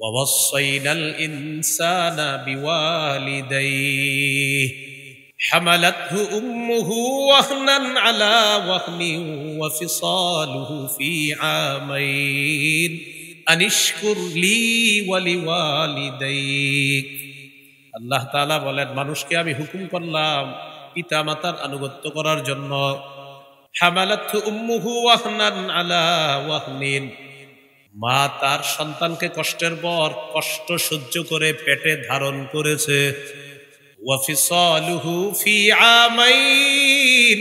ووصينا الإنسان بوالديه حملته أمه وهنا على وهن وفصاله في عامين أن اشكر لي ولوالديك আল্লাহ তাআলা বলেন, মানুষকে আমি হুকুম করলাম পিতা মাতার আনুগত্য করার জন্য। হামালাতহু উম্মুহু ওয়াহনান আলা ওয়াহনিন, মা তার সন্তানকে কষ্টের পর কষ্ট সহ্য করে পেটে ধারণ করেছে। ওয়াফিসালুহু ফি আমাইন,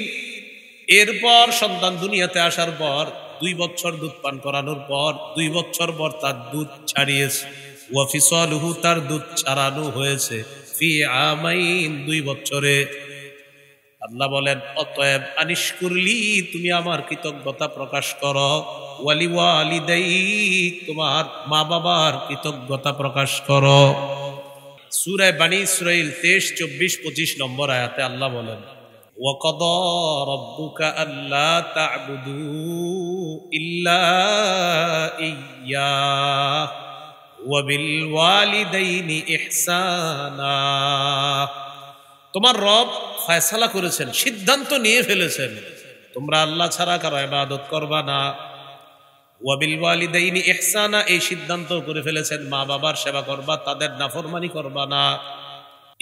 এরপর সন্তান দুনিয়াতে আসার পর 2 বছর দুধ পান করানোর পর 2 বছর পর তার দুধ ছাড়িয়েছে। ওয়াফিসালুহু, তার দুধ ছাড়ানো হয়েছে ফি আমাইন, 2 বছরে। আল্লাহ বলেন, অতএব আনিশকুরলি, তুমি আমার কৃতজ্ঞতা প্রকাশ করো। ওয়ালি ওয়ালিদাইক, তোমার মা বাবার কৃতজ্ঞতা প্রকাশ করো। সূরা বনী ইসরাঈল 23, 24, 25 নম্বর আয়াতে আল্লাহ বলেন, ওয়াকাদা রাব্বুকা আল্লা তা'বুদু ইল্লা ইয়্যাহ ওয়া বিল ওয়ালিদাইনি ইহসানা। তোমার রব ফয়সালা করেছেন, সিদ্ধান্ত নিয়ে ফেলেছেন, তোমরা আল্লাহ ছাড়া কারো ইবাদত করবা না। ওয়া বিল ওয়ালিদাইনি ইহসানা, এই সিদ্ধান্ত করে ফেলেছেন মা বাবার সেবা করবা, তাদের নাফরমানি করবা না।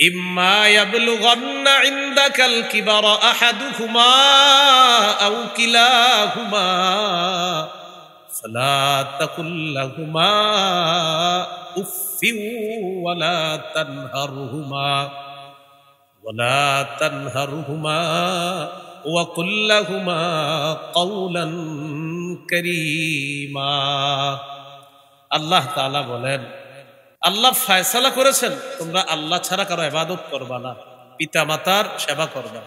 ইম্মা ইয়াবলুগান্না ইনদাকাল কিবারা আহাদুহুমা আও কিলাহুমা ফালা তাকুল লাহুমা উফফিন ওয়ালা তানহারহুমা وَقُلْ لَهُمَا قَوْلًا كَرِيمًا। আল্লাহ তাআলা বলেন, আল্লাহ ফয়সালা করেছেন তোমরা আল্লাহ ছাড়া কারো ইবাদত করবা না, পিতা মাতার সেবা করবা।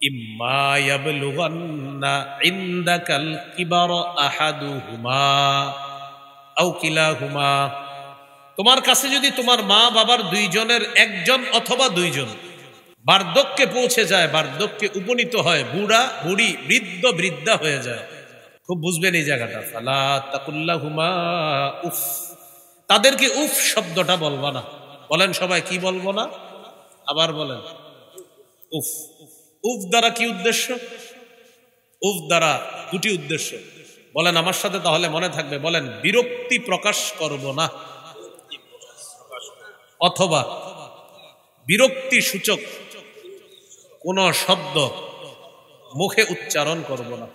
ইম্মা ইয়াবলুগান্না ইনদাকাল কিবারা আহাদুহুমা আও কিলাহুমা, তোমার কাছে যদি তোমার মা বাবার 2 জনের একজন অথবা 2 জন বার্ধক্যে পৌঁছে যায়, বার্ধক্যে উপনীত হয়, বুড়া বুড়ি বৃদ্ধ বৃদ্ধা হয়ে যায়, খুব বুঝবেন এই জায়গাটা। ফালা তাকুল্লাহুমা উফ, তাদেরকে উফ শব্দটা বলবা না। বলেন সবাই, কি বলবো না? আবার বলেন, উফ। উফ দ্বারা কি উদ্দেশ্য? উফ দ্বারা 2টি উদ্দেশ্য। বলেন আমার সাথে, তাহলে মনে থাকবে। বলেন, বিরক্তি প্রকাশ করব না, অথবা বিরক্তি সূচক কোন শব্দ মুখে উচ্চারণ করব না।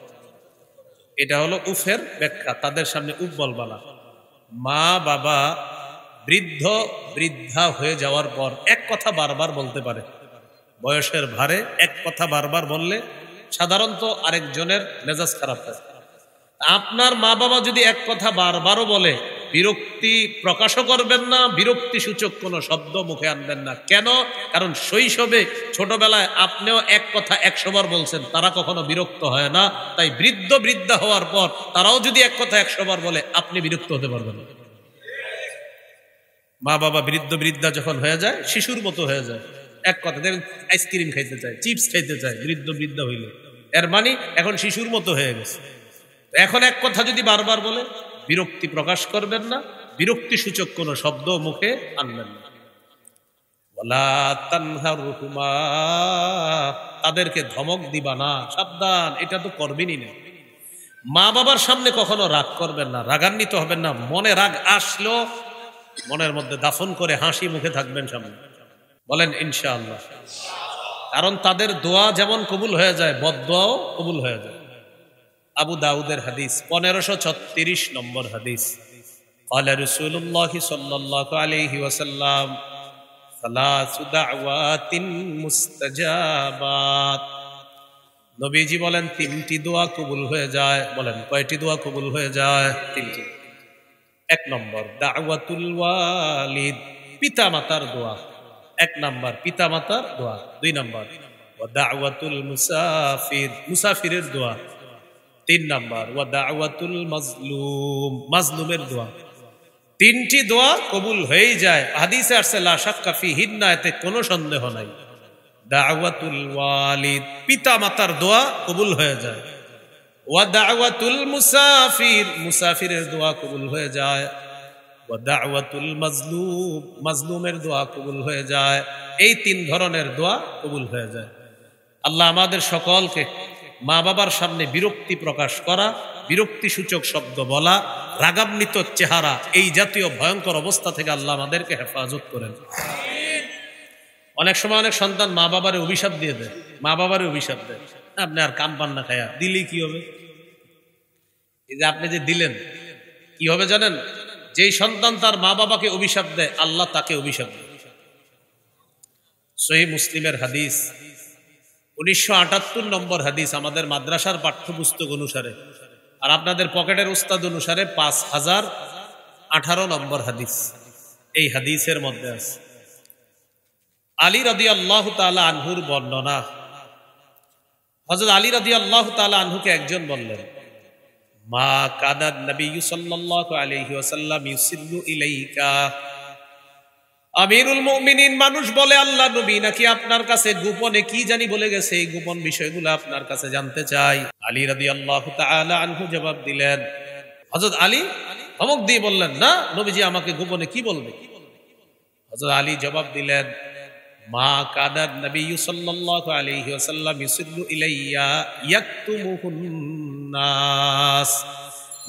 এটা হলো উফের ব্যাখ্যা। তাদের সামনে উফ বলবা না। মা বাবা বৃদ্ধ বৃদ্ধা হয়ে যাওয়ার পর এক কথা বারবার বলতে পারে, বয়সের ভারে এক কথা বারবার বললে সাধারণত আরেকজনের মেজাজ খারাপ হয়। আপনার মা বাবা যদি এক কথা বারবারও বলে, বিরক্তি প্রকাশও করবেন না, বিরক্তি সূচক কোনো শব্দ মুখে আনবেন না। কেন? কারণ শৈশবে ছোটবেলায় আপনিও এক কথা 100 বার বলছেন, তারা কখনো বিরক্ত হয় না। তাই বৃদ্ধ বৃদ্ধা হওয়ার পর তারাও যদি এক কথা 100 বার বলে, আপনি বিরক্ত হতে পারবেন না। মা বাবা বৃদ্ধ বৃদ্ধা যখন হয়ে যায়, শিশুর মতো হয়ে যায়, এক কথা দেখেন আইসক্রিম খাইতে চায়, চিপস খাইতে চায়, বৃদ্ধ বৃদ্ধা হইলে এর মানে এখন শিশুর মতো হয়ে গেছে। এখন এক কথা যদি বারবার বলে, বিরক্তি প্রকাশ করবেন না, বিরক্তি সূচক কোন শব্দ মুখে আনবেন না। ওয়ালা তানহারহুমা, তাদেরকে ধমক দিবা না, সাবধান, এটা তো করবেনই না। মা বাবার সামনে কখনো রাগ করবেন না, রাগান্বিত হবেন না। মনে রাগ আসলো মনের মধ্যে দাফন করে হাসি মুখে থাকবেন সামনে। বলেন ইনশাআল্লাহ। কারণ তাদের দোয়া যেমন কবুল হয়ে যায়, বদদোয়াও কবুল হয়ে যায়। আবু দাউদের হাদিস, 1536 নম্বর হাদিস। قال رسول الله صلى الله عليه وسلم ثلاث دعوات مستجابات। নবীজি বলেন 3টি দোয়া কবুল হয়ে যায়। বলেন কয়টি দোয়া কবুল হয়ে যায়? 3টি। 1 নম্বর দাওয়াতুল ওয়ালিদ, পিতা মাতার দোয়া। 1 নম্বর পিতা মাতার দোয়া। 2 নম্বর ওয়া দাওয়াতুল মুসাফির, মুসাফিরের দোয়া। 3 নম্বর ওয়া দাওয়াতুল মাজলুম, মাজলুমের দোয়া। 3টি দোয়া কবুল হয়ে যায়। হাদিসে আসছে লা শাক্কা ফিহিন্না, এতে কোনো সন্দেহ নাই। দাওয়াতুল ওয়ালিদ, পিতা মাতার দোয়া কবুল হয়ে যায়। ওয়া দাওয়াতুল মুসাফির, মুসাফিরের দোয়া কবুল হয়ে যায়। ওয়া দাওয়াতুল মাজলুম, মাজলুমের দোয়া কবুল হয়ে যায়। এই 3 ধরনের দোয়া কবুল হয়ে যায়। আল্লাহ আমাদের সকলকে মা বাবার সামনে বিরক্তি প্রকাশ করা, বিরক্তি সূচক শব্দ বলা, রাগান্বিত চেহারা, এই জাতীয় ভয়ঙ্কর অবস্থা থেকে আল্লাহ আমাদেরকে হেফাজত করেন। অনেক সময় অনেক সন্তান মা বাবারে অভিশাপ দিয়ে দেয়, মা বাবারে অভিশাপ দেয়, আপনি আর কাম পান না খায়া দিলি কি হবে? এই যে আপনি যে দিলেন কি হবে জানেন? যেই সন্তান তার মা বাবাকে অভিশাপ দেয় আল্লাহ তাকে অভিশাপ দেয়। সহিহ মুসলিমের হাদিস, 1978 নম্বর হাদিস আমাদের মাদ্রাসার পাঠ্যপুস্তক অনুসারে, আর আপনাদের পকেটের উস্তাদ অনুসারে 5018 নম্বর হাদিস। এই হাদিসের মধ্যে আছে আলী রাদিয়াল্লাহু তাআলা আনহুর বর্ণনা। হযরত আলী রাদিয়াল্লাহু তাআলা আনহুকে একজন বললেন, মা কাদান নবী সাল্লাল্লাহু আলাইহি ওয়াসাল্লাম ইউসিল্লু ইলাইকা। আমিরুল মুমিনিন মানুষ বলে আল্লাহ নবী নাকি আপনার কাছে গোপনে কি জানি বলে গেছে, এই গোপন বিষয়গুলো আপনার কাছে জানতে চাই। আলী রাদিয়াল্লাহু তাআলা আনহু জবাব দিলেন, হযরত আলী ধমক দিয়ে বললেন, না নবীজি আমাকে গোপনে কি বলবে? হযরত আলী জবাব দিলেন, মা কাদান নবী সাল্লাল্লাহু আলাইহি ওয়াসাল্লাম ইউসিল্লু ইলাইয়া ইয়াকতুমুহুন নাস।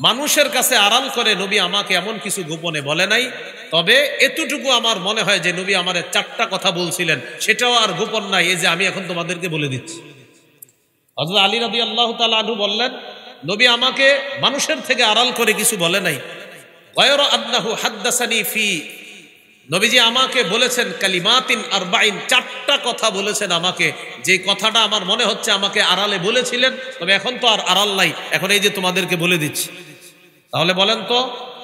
মানুষের কাছে আড়াল করে নবী আমাকে এমন কিছু গোপনে বলে নাই, তবে এতটুকু আমার মনে হয় যে নবী আমারে 4টা কথা বলছিলেন, সেটাও আর গোপন নাই, এই যে আমি এখন তোমাদেরকে বলে দিচ্ছি। হযরত আলী রাদিয়াল্লাহু তাআলা আনহু বললেন, নবী আমাকে মানুষের থেকে আড়াল করে কিছু বলে নাই। গায়রা আন্নাহু হাদ্দাসানি ফি, নবীজি আমাকে বলেছেন কালিমাতিন আরবাইন, 4টা কথা বলেছেন আমাকে, যে কথাটা আমার মনে হচ্ছে আমাকে আড়ালে বলেছিলেন, তবে এখন তো আর আড়াল নাই, এখন এই যে তোমাদেরকে বলে দিচ্ছি। তাহলে বলেন তো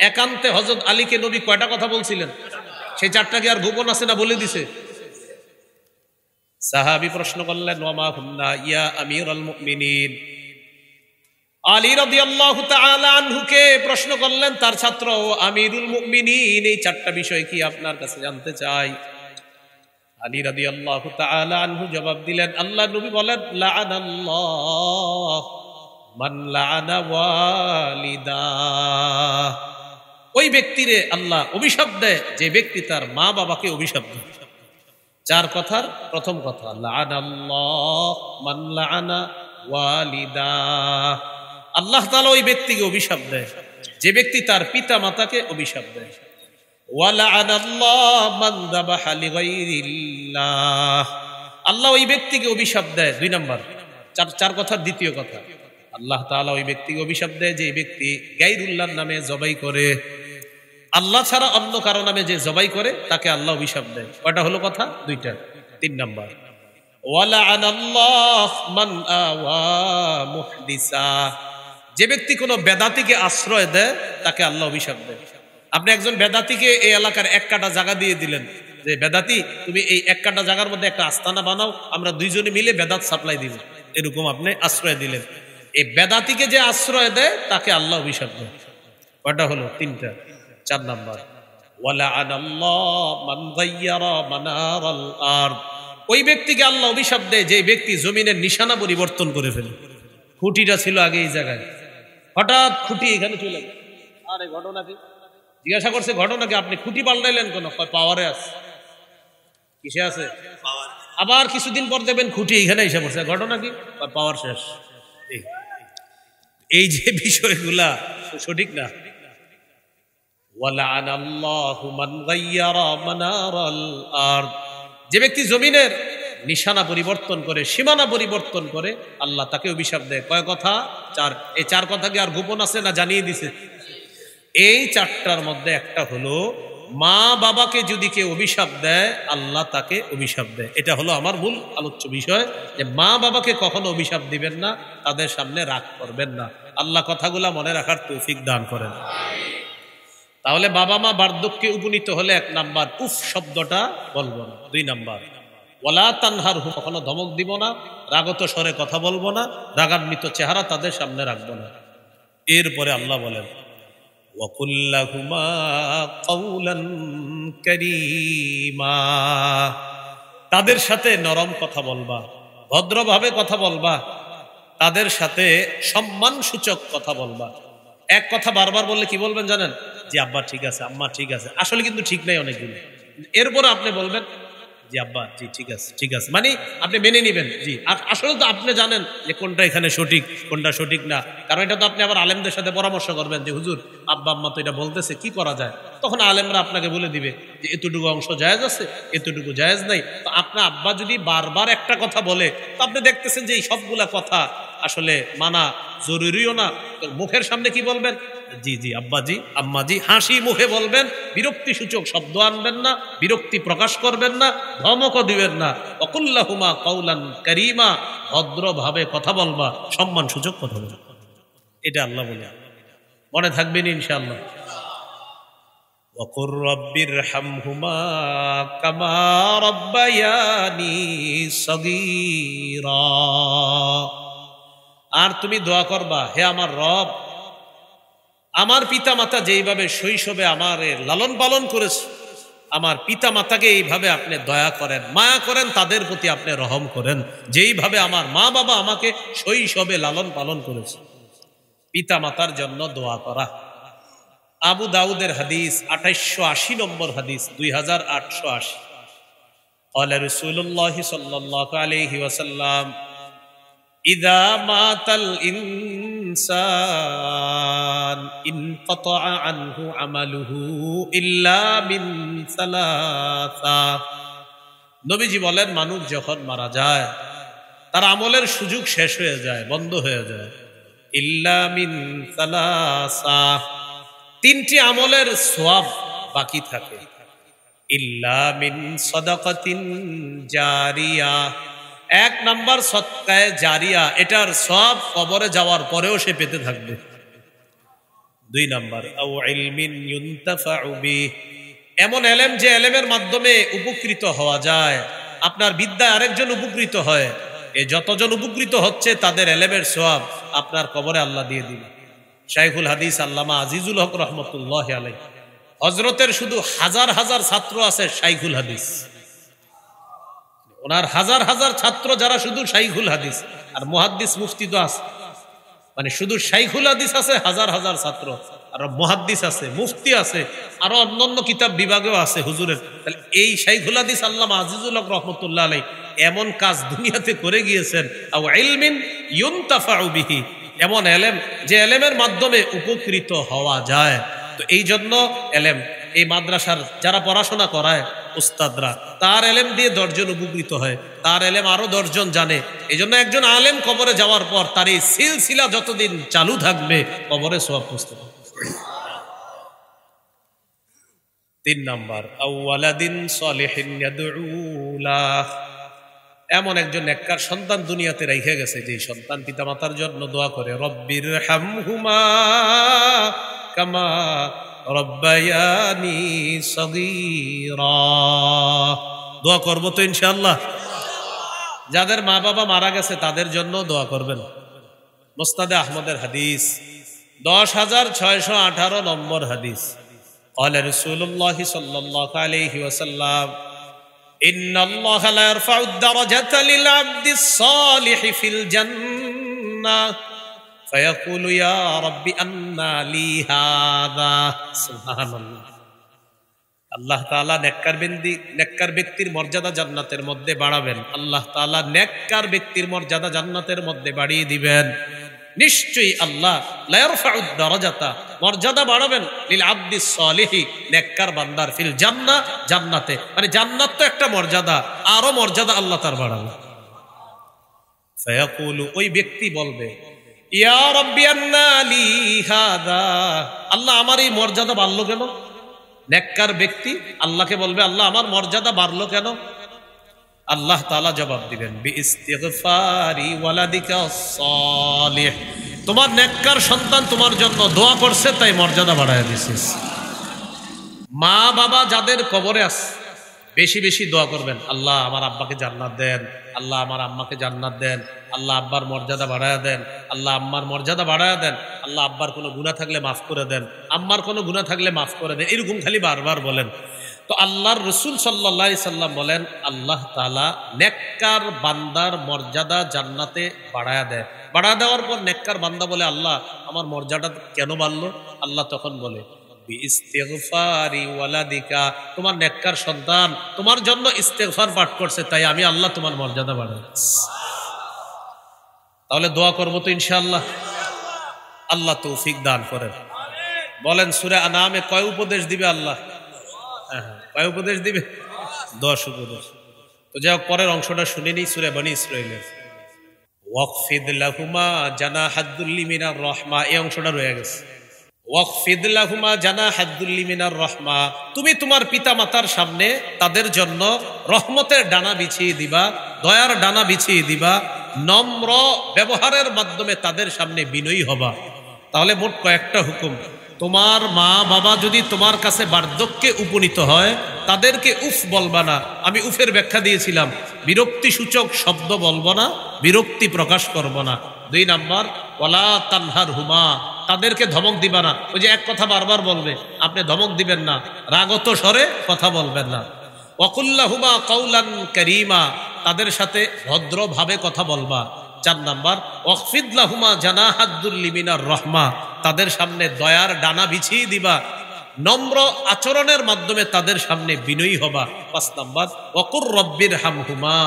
একান্তে হযরত আলীকে নবী কয়টা কথা বলছিলেন? সেই 4টা কি আর গোপন আছে না বলে দিছে? সাহাবী প্রশ্ন করলেন, ওয়ামা হুন্না ইয়া আমিরুল মুমিনিন। আলী রাদিয়াল্লাহু তাআলা আনহুকে প্রশ্ন করলেন তার ছাত্র আমিরুল মুমিনিন, এই 4টা বিষয় কি আপনার কাছে জানতে চাই। আলী রাদিয়াল্লাহু তাআলা আনহু জবাব দিলেন, আল্লাহ নবী বলেন, লাআনাল্লাহ মান লাআনা ওয়ালিদা। ওই ব্যক্তিরে আল্লাহ অভিশাপ দেয় যে ব্যক্তি তার মা বাবাকে অভিশাপ দেয়। 4 কথার প্রথম কথা, লাআনাল্লাহ মান লাআনা ওয়ালিদা। আল্লাহ তাআলা ওই ব্যক্তিকে অভিশাপ দেয় যে ব্যক্তি তার পিতা মাতাকে অভিশাপ দেয়। ওয়া লাআনাল্লাহ মান যাবাহা লিগাইরিল্লাহ। আল্লাহ ওই ব্যক্তিকে অভিশাপ দেয়। 2 নাম্বার, 4 কথার দ্বিতীয় কথা, আল্লাহ তাআলা ওই ব্যক্তিকে অভিশাপ দেয় যে ব্যক্তি গায়রুল্লাহর নামে জবাই করে, আল্লাহ ছাড়া অন্য কারো নামে যে জবাই করে তাকে আল্লাহ অভিশাপ দেয়। কয়টা হলো কথা? 2টা। 3 নাম্বার, ওয়া লাআনাল্লাহ মান আওয়া মুহদিসা। যে ব্যক্তি কোনো বেদাতিকে আশ্রয় দেয় তাকে আল্লাহ অভিশাপ দেয়। আপনি একজন বেদাতিকে এই এলাকার 1 কাঠা জায়গা দিয়ে দিলেন, যে বেদাতি তুমি এই 1 কাঠা জায়গার মধ্যে একটা আস্তানা বানাও, আমরা 2 জনে মিলে বেদাত সাপ্লাই দিব, এরকম আপনি আশ্রয় দিলেন। এই বেদাতিকে যে আশ্রয় দেয় তাকে আল্লাহ অভিশাপ দেয়। কয়টা হলো? 3টা। 4 নাম্বার, ওয়া লাআনাল্লাহ মান গায়্যারা মানারাল আরদ। ওই ব্যক্তিকে আল্লাহ অভিশাপ দেয় যে ব্যক্তি জমিনের নিশানা পরিবর্তন করে ফেলে। খুঁটিটা ছিল আগে এই জায়গায়, হঠাৎ খুঁটি এখানে চলে গেল। আরে ঘটনা কি? জিজ্ঞাসা করছে ঘটনা কি? আপনি খুঁটি পাল্টাইলেন কেন? পাওয়ারে আছে। কিসে আছে? আবার কিছুদিন পর দেবেন খুঁটি এখানে এসে পড়ছে, ঘটনা কি? পাওয়ার শেষ। এই যে বিষয়গুলা সঠিক না। ওয়ালাআনাল্লাহু মান গায়্যারা মানারাল আরদ। যে ব্যক্তি জমিনের নিশানা পরিবর্তন করে, সীমানা পরিবর্তন করে, আল্লাহ তাকে অভিশাপ দেয়। কয় কথা? 4। এই 4 কথা কি আর গোপন আছে না জানিয়ে দিছে? এই 4টার মধ্যে একটা হলো মা বাবাকে যদি কেউ অভিশাপ দেয় আল্লাহ তাকে অভিশাপ দেয়। এটা হলো আমার মূল আলোচ্য বিষয়, যে মা বাবাকে কখনো অভিশাপ দিবেন না, তাদের সামনে রাগ করবেন না। আল্লাহ কথাগুলা মনে রাখার তৌফিক দান করেন। তাহলে বাবা মা বার্ধক্যে উপনীত হলে 1 নাম্বার উফ শব্দটা বলবো না। 2 নাম্বার, ওয়ালা তানহারহু, কখনো ধমক দিব না, রাগত স্বরে কথা বলবো না, রাগান্বিত চেহারা তাদের সামনে রাখবো না। এরপরে আল্লাহ বলেন, ওয়াকুল লাহুমা কাওলান কারীমা। তাদের সাথে নরম কথা বলবা, ভদ্রভাবে কথা বলবা, তাদের সাথে সম্মানসূচক কথা বলবা। 1 কথা বারবার বললে কি বলবেন জানেন? জি আব্বা ঠিক আছে, আম্মা ঠিক আছে, আসলে কিন্তু ঠিক নাই অনেকগুলো। এরপরে আপনি বলবেন জি আব্বা জি ঠিক আছে ঠিক আছে, মানে আপনি মেনে নিবেন জি। আর আসলে তো আপনি জানেন যে কোনটা এখানে সঠিক কোনটা সঠিক না, কারণ এটা তো আপনি আবার আলেমদের সাথে পরামর্শ করবেন যে হুজুর আব্বা আম্মা তো এটা বলতেছে, কি করা যায়? তখন আলেমরা আপনাকে বলে দিবে যে এতটুকু অংশ জায়েজ আছে, এতটুকু জায়েজ নাই। তো আপনার আব্বা যদি বারবার একটা কথা বলে, তো আপনি দেখতেছেন যে এই সবগুলা কথা আসলে মানা জরুরিও না, তো মুখের সামনে কি বলবেন? জি জি আব্বাজি আম্মাজি, হাসি মুখে বলবেন, বিরক্তি সূচক শব্দ আনবেন না, বিরক্তি প্রকাশ করবেন না, ধমকও দিবেন না। অকুল্লাহুমা কাউলান কারীমা, ভদ্রভাবে কথা বলবা, সম্মান সূচক কথা বলবা। এটা আল্লাহ বলে, মনে থাকবেন ইনশাআল্লাহ। ওয়াকুর রব্বিরহামহুমা কামা রাব্বায়ানি সগীরা। আর তুমি দোয়া করবা, হে আমার রব, আমার পিতা মাতা যেইভাবে শৈশবে আমার লালন পালন করেছে, আমার পিতা মাতাকে এইভাবে আপনি দয়া করেন, মায়া করেন, তাদের প্রতি আপনি রহম করেন, যেইভাবে আমার মা বাবা আমাকে শৈশবে লালন পালন করেছে। পিতা মাতার জন্য দোয়া করা। আবু দাউদের হাদিস 2880 নম্বর হাদিস, 2880। قال رسول الله صلى الله عليه وسلم إذا مات الإنسان انقطع عنه عمله إلا من ثلاثة। নবীজি বলেন, মানুষ যখন মারা যায় তার আমলের সুযোগ শেষ হয়ে যায়, বন্ধ হয়ে যায়। ইল্লা মিন সালাসা, তিনটি আমলের সওয়াব বাকি থাকে। ইল্লা মিন সাদাকাতিন জারিয়া, এক নাম্বার সদকায়ে জারিয়া, এটার সব কবরে যাওয়ার পরেও সে পেতে থাকবে। দুই নাম্বার আও ইলমিন ইউনতাফাউ বিহি, এমন এলেম যে এলেমের মাধ্যমে উপকৃত হওয়া যায়। আপনার বিদ্যায় আরেকজন উপকৃত হয়, এই যতজন উপকৃত হচ্ছে তাদের এলেমের সওয়াব আপনার কবরে আল্লাহ দিয়ে দিবে। শাইখুল হাদিস আল্লামা আজিজুল হক রহমতুল্লাহ আলাইহি, হযরতের শুধু হাজার হাজার ছাত্র আছে শাইখুল হাদিস, ওনার হাজার হাজার ছাত্র যারা শুধু শাইখুল হাদিস। আর মুহাদ্দিস মুফতি তো আছে, মানে শুধু শাইখুল হাদিস আছে হাজার হাজার ছাত্র, আর মুহাদ্দিস আছে, মুফতি আছে, আরো অন্যান্য কিতাব বিভাগেও আছে হুজুরের। তাহলে এই শাইখুল হাদিস আল্লামা আজিজুল হক রহমতুল্লাহ আলাইহি এমন কাজ দুনিয়াতে করে গিয়েছেন। আও ইলমিন ইউনতাফাউ বিহি, এমন এলেম যে এলেমের মাধ্যমে উপকৃত হওয়া যায়। তো এই জন্য এলেম, এই মাদ্রাসার যারা পড়াশোনা করায় উস্তাদরা, তার এলেম দিয়ে 10 জন উপকৃত হয়, তার এলেম আরো 10 জন জানে। এই জন্য একজন আলেম কবরে যাওয়ার পর তার এই সিলসিলা যতদিন চালু থাকবে, কবরে সওয়াব পৌঁছতে থাকবে। 3 নাম্বার আওয়ালাদিন সলিহিন ইয়াদউ লাহ, এমন একজন নেককার সন্তান দুনিয়াতে রেখে গেছে, যে সন্তান পিতামাতার জন্য দোয়া করে, রব্বিরহামহুমা কামা রব্বায়ানি সগীরা। দোয়া করব তো ইনশাআল্লাহ। যাদের মা বাবা মারা গেছে তাদের জন্য দোয়া করবেন। মুসনাদে আহমদের হাদিস 10618 নম্বর হাদিস। قال رسول الله صلى الله عليه وسلم إن الله لا يرفع الدرجة للعبد الصالح في الجنة فيقول يا رب أنى لي هذا। سبحان الله। আল্লাহ তাআলা নেককার ব্যক্তির মর্যাদা জান্নাতের মধ্যে বাড়াবেন। আল্লাহ তাআলা নেককার ব্যক্তির মর্যাদা জান্নাতের মধ্যে বাড়িয়ে দিবেন। নিশ্চয়ই আল্লাহ লা ইয়ারফাউদ দারাজাতা, মর্যাদা বাড়াবেন, লিল আবদিস সালিহি, নেককার বান্দার, ফিল জান্নাহ, জান্নাতে। মানে জান্নাত তো একটা মর্যাদা, আরো মর্যাদা আল্লাহ তার বাড়াবেন। ফায়াকুলু, ওই ব্যক্তি বলবে, ইয়া রাব্বি আন্না লি হাদা, আল্লাহ আমার এই মর্যাদা বাড়লো কেন? নেককার ব্যক্তি আল্লাহকে বলবে, আল্লাহ আমার মর্যাদা বাড়লো কেন? আল্লাহ তাআলা জবাব দিবেন, বিইস্তিগফারি ওয়ালাদিকা সালিহ, তোমার নেককার সন্তান তোমার জন্য দোয়া করছে তাই মর্যাদা বাড়ায় দিছিস। মা বাবা যাদের কবরে আছে বেশি বেশি দোয়া করবেন, আল্লাহ আমার আব্বাকে জান্নাত দেন, আল্লাহ আমার আম্মাকে জান্নাত দেন, আল্লাহ আব্বার মর্যাদা বাড়ায়া দেন, আল্লাহ আম্মার মর্যাদা বাড়ায়া দেন, আল্লাহ আব্বার কোনো গুনাহ থাকলে মাফ করে দেন, আম্মার কোনো গুনাহ থাকলে মাফ করে দেন, এরকম খালি বারবার বলেন। তো আল্লাহর রাসূল সাল্লাল্লাহু আলাইহি সাল্লাম বলেন, আল্লাহ তাআলা নেককার বান্দার মর্যাদা জান্নাতে বাড়ায়া দেয়। বাড়া দেওয়ার পর নেককার বান্দা বলে, আল্লাহ আমার মর্যাদা কেন বাড়লো? আল্লাহ তখন বলে, বিইস্তিগফারি ওয়ালাদিকা, তোমার নেককার সন্তান তোমার জন্য ইস্তেগফার পাঠ করছে, তাই আমি আল্লাহ তোমার মর্যাদা বাড়াচ্ছি। তাহলে দোয়া করবো তো ইনশাআল্লাহ। আল্লাহ তৌফিক দান করেন। বলেন সূরা আনামে কয় উপদেশ দিবে আল্লাহ? কয় উপদেশ দিবে? 10 উপদেশ। তো যাই হোক, পরের অংশটা শুনে নিই সূরা বনী ইসরাঈলের। ওয়াকফিদ লাহুমা জানাহাদ্দুল্লি মিনার রাহমা, এই অংশটা রয়ে গেছে। ওয়াকফিদ লাহুমা জানাহাদ্দুল্লি মিনার রাহমা, তুমি তোমার পিতা মাতার সামনে তাদের জন্য রহমতের ডানা বিছিয়ে দিবা, দয়ার ডানা বিছিয়ে দিবা, নম্র ব্যবহারের মাধ্যমে তাদের সামনে বিনয়ী হবা। তাহলে মোট কয়েকটা হুকুম। তোমার মা বাবা যদি তোমার কাছে বার্ধক্যে উপনীত হয়, তাদেরকে উফ বলবা না। আমি উফের ব্যাখ্যা দিয়েছিলাম, বিরক্তি সূচক শব্দ বলবো না, বিরক্তি প্রকাশ করব না। 2 নাম্বার, ওয়ালা তানহার হুমা, তাদেরকে ধমক দিবা না। ওই যে এক কথা বারবার বলবে, আপনি ধমক দিবেন না, রাগত স্বরে কথা বলবেন না। ওয়াকুল্লাহুমা কাউলান কারীমা, তাদের সাথে ভদ্রভাবে কথা বলবা। 4 নাম্বার, ওয়াকফিদ লাহুমা জানাহাদ্দুল্লি মিনার রাহমা, তাদের সামনে দয়ার ডানা বিছিয়ে দিবা, নম্র আচরণের মাধ্যমে তাদের সামনে বিনয়ী হবা। 5 নাম্বার, ওয়াকুর রব্বির হামহুমা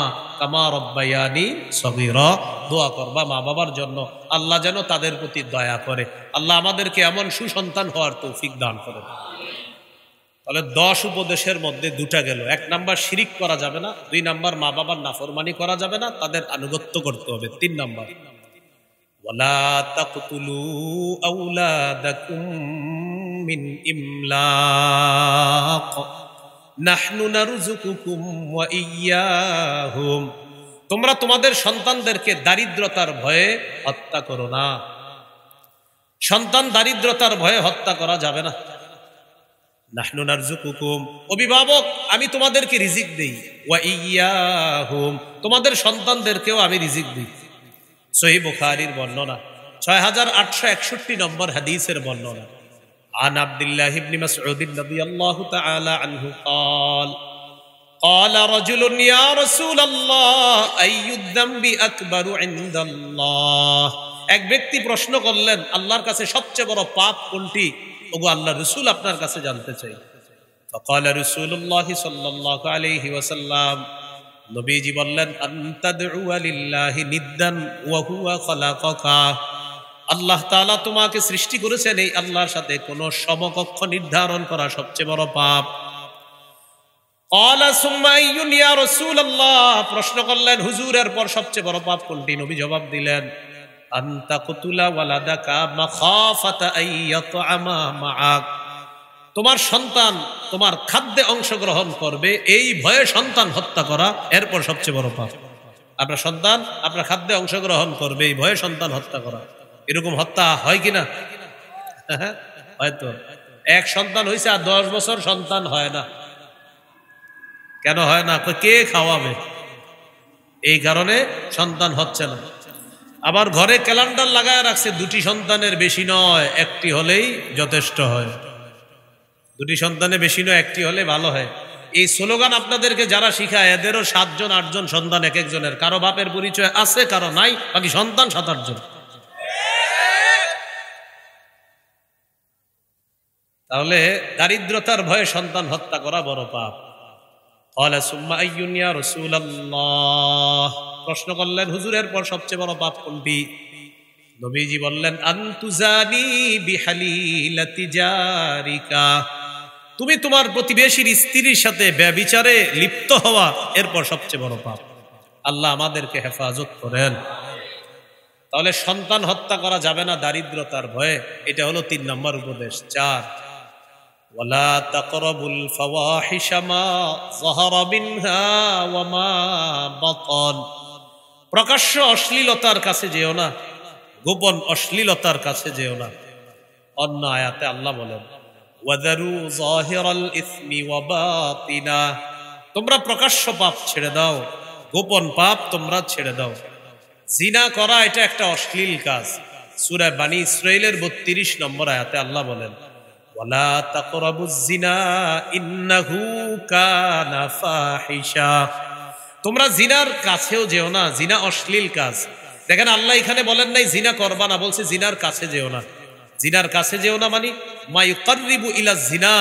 কামা রব্বায়ানি সগীরা, দোয়া করবা মা বাবার জন্য আল্লাহ যেন তাদের প্রতি দয়া করে। আল্লাহ আমাদেরকে এমন সুসন্তান হওয়ার তৌফিক দান করেন। তাহলে 10 উপদেশের মধ্যে 2টা গেল। 1 নাম্বার, শিরিক করা যাবে না। 2 নাম্বার, মা বাবার নাফরমানি করা যাবে না, তাদের আনুগত্য করতে হবে। 3 নাম্বার, ওয়ালা তাকতুলু আওলাদাকুম মিন ইমলাক নাহনু নারযুকুকুম ওয়া ইয়্যাহুম, তোমরা তোমাদের সন্তানদেরকে দারিদ্রতার ভয়ে হত্যা করো না। সন্তান দারিদ্রতার ভয়ে হত্যা করা যাবে না। নাহনু নারযুকুকুম, অভিভাবক আমি তোমাদেরকে রিজিক দেই, ওয়া ইয়্যাহুম, তোমাদের সন্তানদেরকেও আমি রিজিক দিই। সহিহ বুখারীর বর্ণনা, 6861 নম্বর হাদিসের বর্ণনা। আন আব্দুল্লাহ ইবনে মাসউদ রাদিয়াল্লাহু তাআলা আনহু قال قال رجل يا رسول الله اي الذنب اكبر عند الله, এক ব্যক্তি প্রশ্ন করলেন, আল্লাহর কাছে সবচেয়ে বড় পাপ কোনটি? ওগো আল্লাহর রাসূল, আপনার কাছে জানতে চাই। فقال رسول الله صلى الله عليه وسلم, নবীজি বললেন, আনতাদউ লিল্লাহি নিদ্দান ওয়া হুয়া খালাকাকা, আল্লাহ তাআলা তোমাকে সৃষ্টি করেছেন, এই আল্লাহর সাথে কোন সমকক্ষ নির্ধারণ করা সবচেয়ে বড় পাপ। ক্বালা সুম্মা আইয়ুন ইয়া রাসূলুল্লাহ, প্রশ্ন করলেন, হুজুর এরপর সবচেয়ে বড় পাপ কোনটি? নবী জবাব দিলেন, আনতা কুতুলা ওয়ালাদাকা মাখাফাতা আইয়াতআমা মাআক, তোমার সন্তান তোমার খাদ্যে অংশগ্রহণ করবে এই ভয়ে সন্তান হত্যা করা এরপর সবচেয়ে বড় পাপ। আপনার সন্তান আপনার খাদ্যে অংশগ্রহণ করবে এই ভয়ে সন্তান হত্যা করা, এরকম হত্যা হয় কিনা? হয়তো এক সন্তান হয়েছে আর 10 বছর সন্তান হয় না। কেন হয় না? কে খাওয়াবে? এই কারণে সন্তান হচ্ছে না। আবার ঘরে ক্যালেন্ডার লাগায় রাখছে, 2টি সন্তানের বেশি নয়, 1টি হলেই যথেষ্ট হয়। 2টি সন্তানের বেশি নয়, 1টি হলে ভালো হয়। এই স্লোগান আপনাদেরকে যারা শিখায়, এদেরও 7 জন 8 জন সন্তান, এক একজনের, কারো বাপের পরিচয় আছে কারো নাই, বাকি সন্তান 7-8 জন। তাহলে দারিদ্রতার ভয়ে সন্তান হত্যা করা বড় পাপ। ক্বালা সুম্মা আইয়ুন ইয়া রাসূলুল্লাহ, প্রশ্ন করলেন, হুজুরের পর সবচেয়ে বড় পাপ কোনটি? নবীজি বললেন, আনতুজানি বিহালিলাতি জারিকা, তুমি তোমার প্রতিবেশীর স্ত্রীর সাথে ব্যভিচারে লিপ্ত হওয়া এরপর সবচেয়ে বড় পাপ। আল্লাহ আমাদেরকে হেফাজত করেন। তাহলে সন্তান হত্যা করা যাবে না দারিদ্রতার ভয়ে, এটা হলো 3 নম্বর উপদেশ। 4, ওয়ালা তাকরাবুল ফাওয়াহিশা মা যাহারা মিনহা ওয়া মা বাতান, প্রকাশ্য অশ্লীলতার কাছে যেও না, গোপন অশ্লীলতার কাছে যেও না। অন্য আয়াতে আল্লাহ বলেন, ওয়াদারু যাহিরাল ইসমি ওয়া বাতিনা, তোমরা প্রকাশ্য পাপ ছেড়ে দাও, গোপন পাপ তোমরা ছেড়ে দাও। জিনা করা এটা একটা অশ্লীল কাজ। সূরা বনী ইসরাঈলের 32 নম্বর আয়াতে আল্লাহ বলেন, ওয়ালা তাকরাবুজ জিনা ইন্নাহু কানা ফাহিশা, তোমরা জিনার কাছেও যেও না, জিনা অশ্লীল কাজ। দেখেন আল্লাহ এখানে বলেন নাই জিনা করবা না, বলছে জিনার কাছে যেও না। জিনার কাছে যেও না মানে মা ইউকাররিবু ইলা জিনা,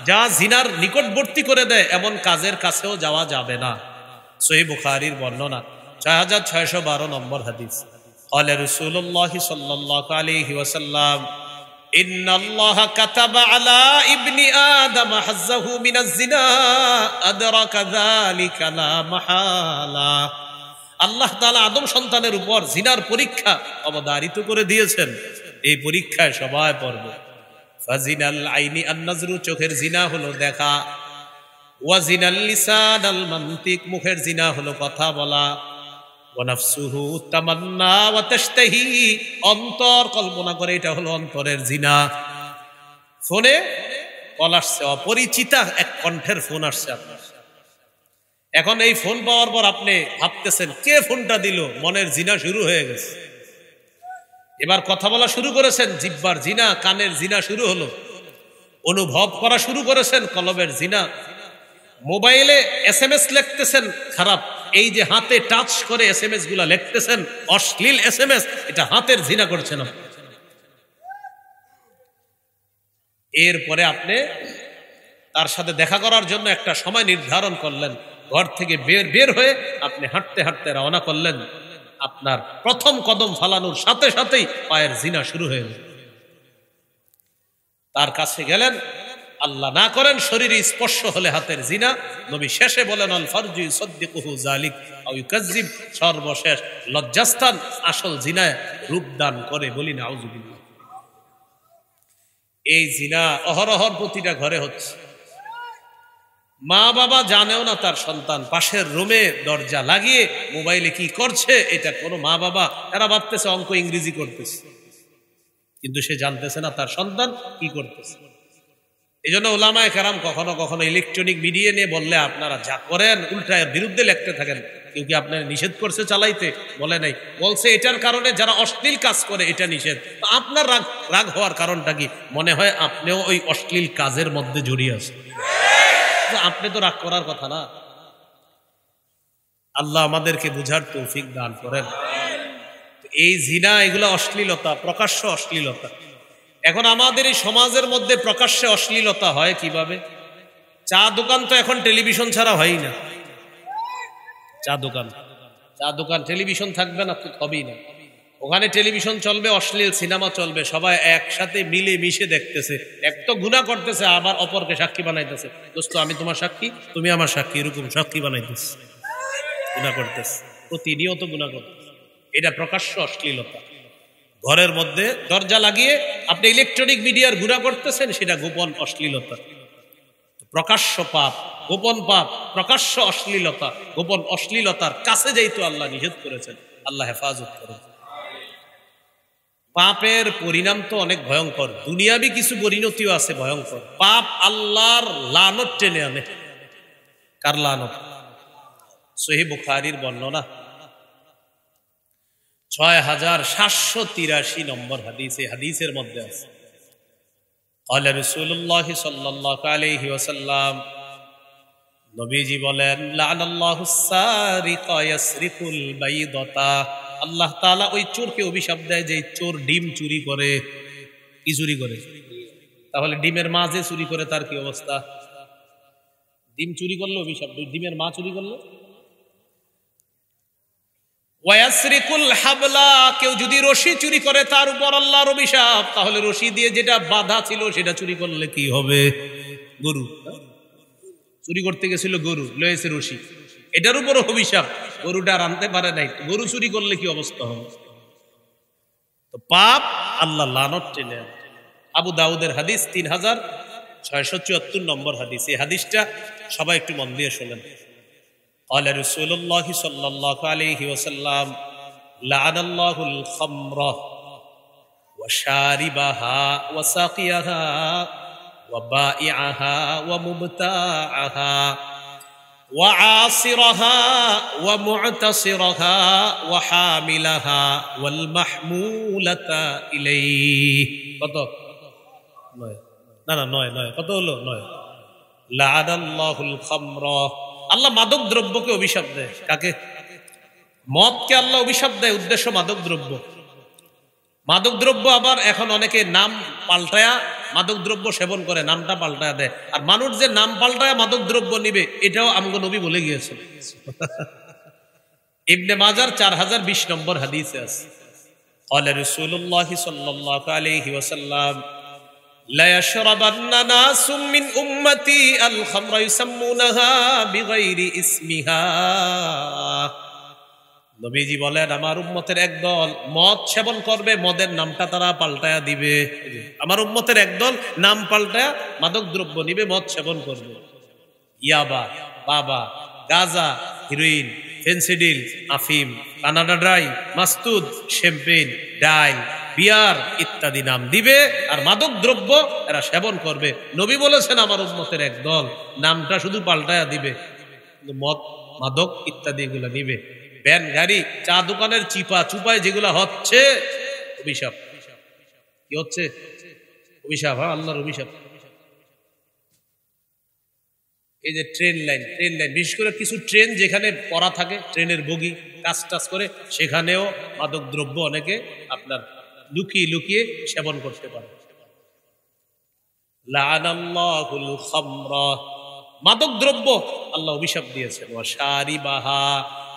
যা জিনার নিকটবর্তী করে দেয় এমন কাজের কাছেও যাওয়া যাবে না। সহিহ বুখারীর বর্ণনা 6612 নম্বর হাদিস। ক্বালা রাসূলুল্লাহ সাল্লাল্লাহু আলাইহি ওয়াসাল্লাম ইন্নাল্লাহা কাতাবা আলা ইবনি আদম হাজ্জাহু মিনাজ জিনা আদরাকা যালিকা লা মাহালা। আল্লাহ তাআলা আদম সন্তানের উপর জিনার পরীক্ষা অবধারিত করে দিয়েছেন, এই পরীক্ষায় সবাই পড়বে। ফাজিনাল আইনি আন-নাজরু, চোখের জিনা হলো দেখা, ওয়া জিনাল লিসান আল মানতিক, মুখের জিনা হলো কথা বলা, ওয়া নাফসুহু তামান্না ওয়া তাশতাহি, অন্তর কল্পনা করে, এটা হলো অন্তরের জিনা। ফোনে কল আসছে, অপরিচিতা এক কণ্ঠের ফোন আসছে আপনার। এখন এই ফোন পাওয়ার পর আপনি ভাবতেছেন কে ফোনটা দিল, মনের জিনা শুরু হয়ে গেছে। এবার কথা বলা শুরু করেছেন, জিহ্বার জিনা, কানের জিনা শুরু হলো, অনুভব করা শুরু করেছেন, কলবের জিনা। মোবাইলে এসএমএস লিখতেছেন খারাপ, এই যে হাতে টাচ করে এসএমএস গুলা লিখতেছেন অশ্লীল এসএমএস, এটা হাতের জিনা করছেন। এরপরে আপনি তার সাথে দেখা করার জন্য একটা সময় নির্ধারণ করলেন, ঘর থেকে বের হয়ে আপনি হাঁটতে হাঁটতে রওনা করলেন। আপনার প্রথম কদম ফালানোর সাথে সাথেই পায়ের জিনা শুরু হয়ে গেল। তার কাছে গেলেন, আল্লাহ না করেন শরীরে স্পর্শ হলে হাতের জিনা। নবী শেষে বলেন আল ফারজু ইউসাদ্দিকুহু যালিক আও ইউকাযযিব, সর্বশেষ লজ্জাস্থান আসল জিনায় রূপদান করে। বলি নাউযুবিল্লাহ। এই জিনা অহরহর প্রতিটা ঘরে হচ্ছে। মা বাবা জানেও না তার সন্তান পাশের রুমে দরজা লাগিয়ে মোবাইলে কি করছে, এটা কোনো মা বাবা, এরা ভাবতেছে অঙ্ক ইংরেজি করতেছে, কিন্তু সে জানতেছে না তার সন্তান কি করতেছে। এই জন্য উলামায়ে কেরাম কখনো কখনো ইলেকট্রনিক মিডিয়া নিয়ে বললে আপনারা যা করেন উল্টায় বিরুদ্ধে লিখতে থাকেন। কেউ কি আপনার নিষেধ করছে চালাইতে? বলে নাই, বলছে এটার কারণে যারা অশ্লীল কাজ করে এটা নিষেধ। তো আপনার রাগ হওয়ার কারণটা কি? মনে হয় আপনিও ওই অশ্লীল কাজের মধ্যে জড়িয়ে আছেন। আপনি তো রাগ করার কথা না। আল্লাহ আমাদেরকে বুঝার তৌফিক দান করেন। এই জিনা, এগুলা অশ্লীলতা, প্রকাশ্য অশ্লীলতা। এখন আমাদের এই সমাজের মধ্যে প্রকাশ্যে অশ্লীলতা হয় কিভাবে? চা দোকান তো এখন টেলিভিশন ছাড়া হয় না। চা দোকান টেলিভিশন থাকবে না তো হবেই না। ওখানে টেলিভিশন চলবে, অশ্লীল সিনেমা চলবে, সবাই একসাথে মিলে মিশে দেখতেছে। এক তো গুনাহ করতেছে, আবার অপরকে সাক্ষী বানাইতেছে। দোস্ত আমি তোমার সাক্ষী, তুমি আমার সাক্ষী, এরকম সাক্ষী বানাইতেছে, গুনাহ করতেছে, প্রতিনিয়ত গুনাহ করতেছে। এটা প্রকাশ্য অশ্লীলতা। ঘরের মধ্যে দরজা লাগিয়ে আপনি ইলেকট্রনিক মিডিয়ার গুনাহ করতেছেন, সেটা গোপন অশ্লীলতা। প্রকাশ্য পাপ, গোপন পাপ, প্রকাশ্য অশ্লীলতা। গোপন অশ্লীলতার কাছে যাইতো আল্লাহ নিষেধ করেছেন। আল্লাহ হেফাজত করেন। পাপের পরিণাম তো অনেক ভয়ঙ্কর, দুনিয়াবি কিছু পরিণতিও আছে ভয়ঙ্কর। পাপ আল্লাহর লানত টেনে আনে। কার লানত? সহিহ বুখারীর বর্ণনা 6783 নম্বর হাদিস। এই হাদিসের মধ্যে আছে ক্বালা রাসূলুল্লাহ সাল্লাল্লাহু আলাইহি ওয়াসাল্লাম, নবীজি বলেন লানাল্লাহুস সারিকা ইয়াসরিকুল বাইদাতা, আল্লাহ তাআলা ওই চোরকে অভিশাপ দেয় যে চোর ডিম চুরি করে। কি চুরি করে? তাহলে ডিমের মা যে চুরি করে তার কি অবস্থা? ডিম চুরি করলে অভিশাপ, ডিমের মা চুরি করলে। ওয়াসরিকুল হাবলা, কেউ যদি রশি চুরি করে তার উপর আল্লাহর অভিশাপ। তাহলে রশি দিয়ে যেটা বাঁধা ছিল সেটা চুরি করলে কি হবে? গরু চুরি করতে গেছিল, গরু লয়েছে রশি, এটার উপরও অভিশাপ। গরুটা আর আনতে পারে নাই, গরু চুরি করলে কি অবস্থা হবে? তো পাপ আল্লাহ লানত টেনে আনে। আবু দাউদের হাদিস 3674 নম্বর হাদিস। এই হাদিসটা সবাই একটু মন দিয়ে শোনেন। قال رسول الله صلى الله عليه وسلم لعن الله الخمر وشاربها وساقيها وبائعها ومبتاعها وعاصرها ومعتصرها وحاملها والمحمولة إليه. কত? নয়, না না নয়, কত হলো? নয়। لعن الله الخمر, আল্লাহ মাদক দ্রব্যকে অভিশাপ দেয়। কাকে? মদকে আল্লাহ অভিশাপ দেয়, উদ্দেশ্য মাদক দ্রব্য। মাদকদ্রব্য আবার এখন অনেকে নাম পাল্টায়া মাদকদ্রব্য সেবন করে, নামটা পাল্টায়া দেয়। আর মানুষ যে নাম পাল্টায়া মাদকদ্রব্য নিবে এটাও আমগো নবী বলে গিয়েছে। ইবনে মাজার 4020 নম্বর হাদিসে আছে, ক্বালা রাসূলুল্লাহ সাল্লাল্লাহু আলাইহি ওয়াসাল্লাম লা ইয়াশরাবান্না নাসুম মিন উম্মতি আল খামরা ইউসাম্মুনাহা বিগাইরি ইসমিহা। নবীজি বলেন আমার উম্মতের একদল মদ সেবন করবে, মদের নামটা তারা পাল্টায়া দিবে। আমার উম্মতের একদল নাম পাল্টায়া মাদক দ্রব্য নিবে, মদ সেবন করবে। ইয়াবা, বাবা, গাঁজা, হিরোইন, ফেন্সিডিল, আফিম, কানাডা ড্রাই, মাস্তুদ, শ্যাম্পেন, ডাইল, বিয়ার ইত্যাদি নাম দিবে আর মাদক দ্রব্য এরা সেবন করবে। নবী বলেছেন আমার উম্মতের একদল নামটা শুধু পাল্টায়া দিবে, মদ মাদক ইত্যাদি এগুলা নিবে। ভ্যান গাড়ি, চা দোকানের চিপা চুপায় যেগুলা হচ্ছে অভিশাপ। কি হচ্ছে? অভিশাপ, হ্যাঁ, আল্লাহর অভিশাপ। এই যে ট্রেন লাইন, বিশেষ করে কিছু ট্রেন যেখানে পড়া থাকে, ট্রেনের বগি কাজ টাজ করে, সেখানেও মাদক দ্রব্য অনেকে আপনার লুকিয়ে লুকিয়ে সেবন করতে পারে। লাআনাল্লাহুল খামরা, মাদক দ্রব্য আল্লাহ অভিশাপ দিয়েছেন। ওয়া শারিবাহা,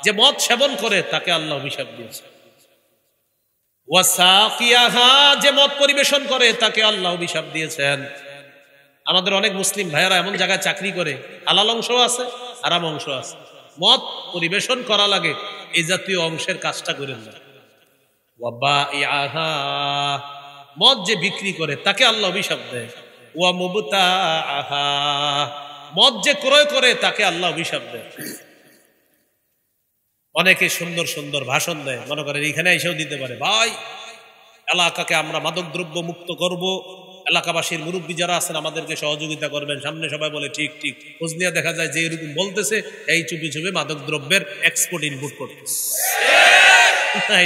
যে মদ সেবন করে তাকে আল্লাহ অভিশাপ দিয়েছেন। ওয়া সাকিয়াহা, যে মদ পরিবেশন করে তাকে আল্লাহ অভিশাপ দিয়েছেন। আমাদের অনেক মুসলিম ভাইয়েরা এমন জায়গায় চাকরি করে, হালাল অংশ আছে, হারাম অংশ আছে। মদ পরিবেশন করা লাগে, এই জাতীয় অংশের কাজটা করেন না। ওয়া বাইআহা, মদ যে বিক্রি করে তাকে আল্লাহ অভিশাপ দেয়। ওয়া মুবতাআহা, মদ যে ক্রয় করে তাকে আল্লাহ অভিশাপ দেয়। অনেকে সুন্দর সুন্দর ভাষণ দেয়, মনে করেন এখানে এসেও দিতে পারে, ভাই এলাকাকে আমরা মাদক দ্রব্য মুক্ত করব, এলাকাবাসীর মুরব্বী যারা আছেন আমাদেরকে সহযোগিতা করবেন। সামনে সবাই বলে ঠিক ঠিক, খোঁজ নিয়ে দেখা যায় যে এরকম বলতেছে এই চুপি চুপি মাদক দ্রব্যের এক্সপোর্ট ইনপুট করতেছে।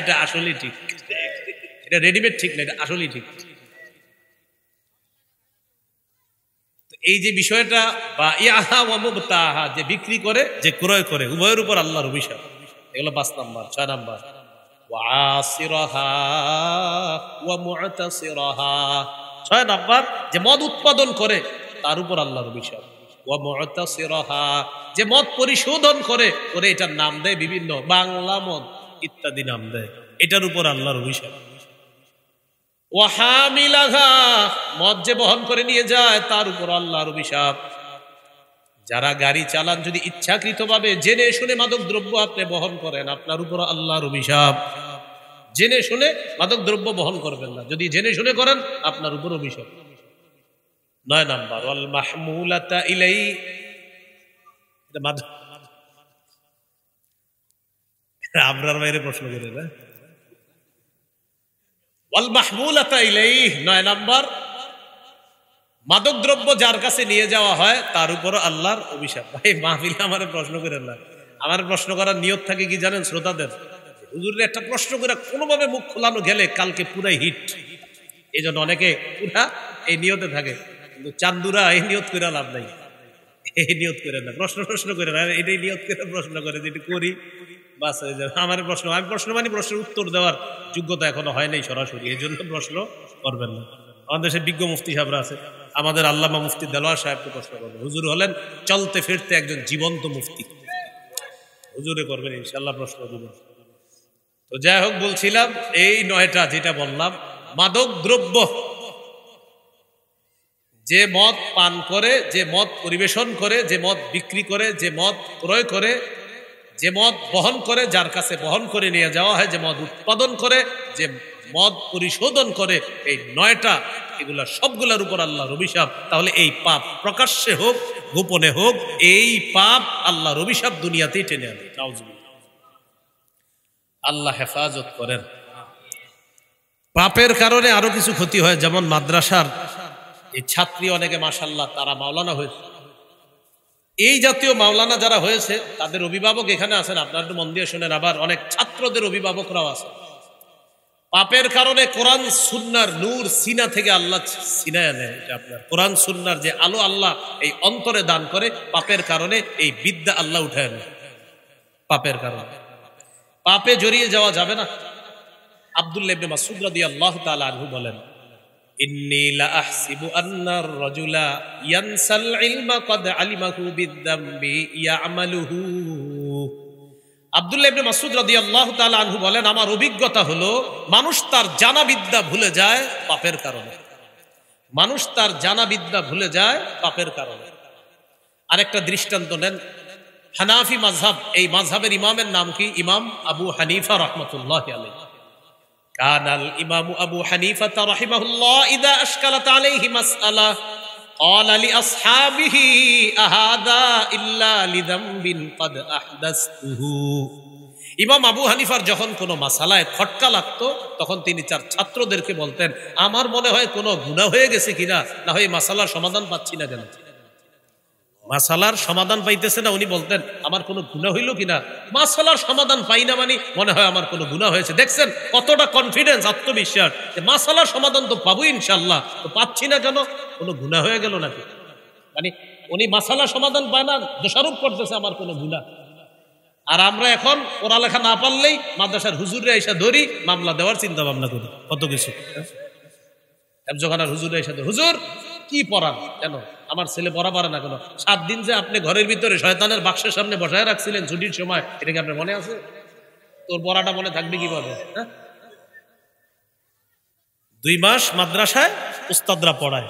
এটা আসলেই ঠিক, এটা রেডিমেড ঠিক না, এটা আসলেই ঠিক। এই যে বিষয়টা বা ইয়াহা ওয়া মুবতাহা, যে বিক্রি করে যে ক্রয় করে, উভয়ের উপর আল্লাহর অভিশাপ। এগুলো 5 নাম্বার। 6 নাম্বার ওয়া আসিরাহা ওয়া মু'তাসিরাহা, 6 নাম্বার যে মদ উৎপাদন করে তার উপর আল্লাহর অভিশাপ। ওয়া মু'তাসিরাহা, যে মদ পরিশোধন করে এটার নাম দেয় বিভিন্ন বাংলা মদ ইত্যাদি নাম দেয়, এটার উপর আল্লাহর অভিশাপ। ওয়া হামিলাহা, মদ যে বহন করে নিয়ে যায় তার উপর আল্লাহর অভিশাপ। যারা গাড়ি চালান যদি ইচ্ছাকৃতভাবে জেনে শুনে মাদক দ্রব্য আপনি বহন করেন, আপনার উপর আল্লাহর অভিশাপ। জেনে শুনে মাদক দ্রব্য বহন করবেন না, যদি জেনে শুনে করেন আপনার উপর অভিশাপ। 9 নাম্বার ওয়াল মাহমুলাতা ইলাই, আপনার বাইরে প্রশ্ন করে না, ওয়াল মাহমুলাতা ইলাই 9 নাম্বার, মাদক দ্রব্য যার কাছে নিয়ে যাওয়া হয় তার উপর আল্লাহর অভিশাপ। ভাই মাহফিলে আমার প্রশ্ন করেন না, আমার প্রশ্ন করার নিয়ত থাকে কি জানেন শ্রোতাদের? হুজুরের একটা প্রশ্ন করে কোনোভাবে মুখ খোলানো গেলে কালকে পুরাই হিট, এই জন্য অনেকে পুরা এই নিয়তে থাকে। কিন্তু চান্দুরা এই নিয়ত করে লাভ নাই, এই নিয়ত করে না, প্রশ্ন করে না, এটাই নিয়ত করে প্রশ্ন করে যেটা করি বাস হয়ে যাবে। আমার প্রশ্ন, আমি প্রশ্ন মানে প্রশ্নের উত্তর দেওয়ার যোগ্যতা এখনো হয় নাই সরাসরি, এই জন্য প্রশ্ন করবেন না। আমাদের দেশে বিজ্ঞ মুফতি সাহেবরা আছে, আমাদের আল্লামা মুফতি দেলোয়ার সাহেবকে প্রশ্ন করবেন। হুজুর হলেন চলতে ফিরতে একজন জীবন্ত মুফতি, হুজুরে করবেন ইনশাল্লাহ, প্রশ্ন দিবেন। তো যাই হোক, বলছিলাম এই 9টা যেটা বললাম, মাদক দ্রব্য যে মদ পান করে, যে মদ পরিবেশন করে, যে মদ বিক্রি করে, যে মদ ক্রয় করে, যে মদ বহন করে, যার কাছে বহন করে নিয়ে যাওয়া হয়, যে মদ উৎপাদন করে, যে মদ পরিশোধন করে, এই 9টা, এগুলা সবগুলার উপর আল্লাহর অভিশাপ। তাহলে এই পাপ প্রকাশ্যে হোক গোপনে হোক, এই পাপ আল্লাহর অভিশাপ দুনিয়াতেই টেনে আনে। আল্লাহ হেফাজত করেন। পাপের কারণে আরো কিছু ক্ষতি হয়, যেমন মাদ্রাসার এই ছাত্রী অনেকে মাশাআল্লাহ তারা মাওলানা হয়েছে। এই জাতীয় মাওলানা যারা হয়েছে তাদের অভিভাবক এখানে আছেন, আপনারা একটু মন দিয়ে শোনেন। আবার অনেক ছাত্রদের অভিভাবকরাও আছে। পাপের কারণে কোরআন সুন্নাহর নূর সিনা থেকে আল্লাহ সিনায় আনে। আপনার কোরআন সুন্নাহর যে আলো আল্লাহ এই অন্তরে দান করে, পাপের কারণে এই বিদ্যা আল্লাহ উঠায় নেয়। পাপের কারণে পাপে জড়িয়ে যাওয়া যাবে না। আব্দুল্লাহ ইবনে মাসউদ রাদিয়াল্লাহু তাআলা আনহু বলেন, ইন্নী লা আহসিবু আন্নার রাজুলা ইয়ানসাল ইলমা ক্বাদ আলিমাহু বিদ্দামবি ইয়ামালুহু। আব্দুল্লাহ ইবনে মাসউদ রাদিয়াল্লাহু তাআলা আনহু বলেন, আমার অভিজ্ঞতা হলো মানুষ তার জানা বিদ্যা ভুলে যায় পাপের কারণে। মানুষ তার জানা বিদ্যা ভুলে যায় পাপের কারণে। আরেকটা দৃষ্টান্ত নেন, হানাফি মাযহাব, এই মাযহাবের ইমামের নাম কি? ইমাম আবু হানিফা রাহমাতুল্লাহি আলাইহি। কানাল ইমামু আবু হানিফা রাহিমাহুল্লাহ ইযা আশকালাত আলাইহি মাসআলা ক্বালা লিআসহাবিহি আহাদা ইল্লা লিযামবিন ক্বাদ আহদাসতুহু। ইমাম আবু হানিফার যখন কোনো মাসালায় খটকা লাগতো তখন তিনি তার ছাত্রদেরকে বলতেন, আমার মনে হয় কোনো গুনাহ হয়ে গেছে কিনা, না হয় মাসালার সমাধান পাচ্ছি না কেন। মাসালার সমাধান পাইতেছে না, উনি বলতেন আমার কোনো গুনাহ হইল কিনা। মাসালার সমাধান পাই না মানে মনে হয় আমার কোনো গুনাহ হয়েছে। দেখছেন কতটা কনফিডেন্স, আত্মবিশ্বাস যে মাসালার সমাধান তো পাবো ইনশাআল্লাহ, তো পাচ্ছি না কেন, কোনো গুনাহ হয়ে গেল নাকি। মানে উনি মাসালার সমাধান পায় না, দোষারোপ করতেছে আমার কোনো গুনাহ। আর আমরা এখন পড়ালেখা না পারলেই মাদ্রাসার হুজুরে এসে ধরি, মামলা দেওয়ার চিন্তা ভাবনা করি, কত কিছু। হুজুরে এসে ধরি, হুজুর কি পড়ান, কেন আমার ছেলে পড়া পারে না কেন? 7 দিন যে আপনি ঘরের ভিতরে শয়তানের বাক্সের সামনে বসায় রাখছিলেন ছুটির সময়, এটা কি আপনার মনে আছে? তোর পড়াটা মনে থাকবে কিভাবে? 2 মাস মাদ্রাসায় উস্তাদরা পড়ায়,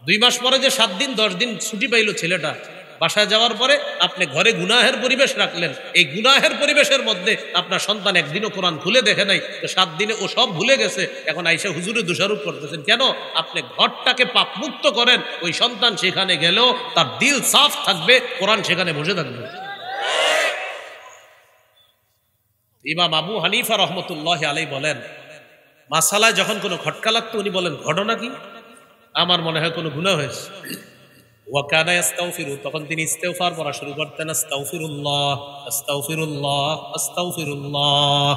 2 মাস পরে যে 7 দিন 10 দিন ছুটি পাইল ছেলেটা, বাসায় যাওয়ার পরে আপনি ঘরে গুনাহের পরিবেশ রাখলেন। এই গুনাহের পরিবেশের মধ্যে আপনার সন্তান একদিনও কোরআন খুলে দেখে নাই, তো 7 দিনে ও সব ভুলে গেছে। এখন আইসা হুজুরে দোষারোপ করতেছেন কেন? আপনি ঘরটাকে পাপমুক্ত করেন, ওই সন্তান সেখানে গেলেও তার দিল সাফ থাকবে, কোরআন সেখানে বসে থাকবে। ইমাম আবু হানিফা রাহমাতুল্লাহি আলাইহি বলেন, মাসালায় যখন কোনো খটকা লাগতো উনি বলেন ঘটনা কি? আমার মনে হয় কোনো গুনাহ হয়েছে। ওয়াকানা ইস্তাগফিরু, তখন তিনি ইস্তেগফার পড়া শুরু করতেন, আস্তাগফিরুল্লাহ আস্তাগফিরুল্লাহ আস্তাগফিরুল্লাহ।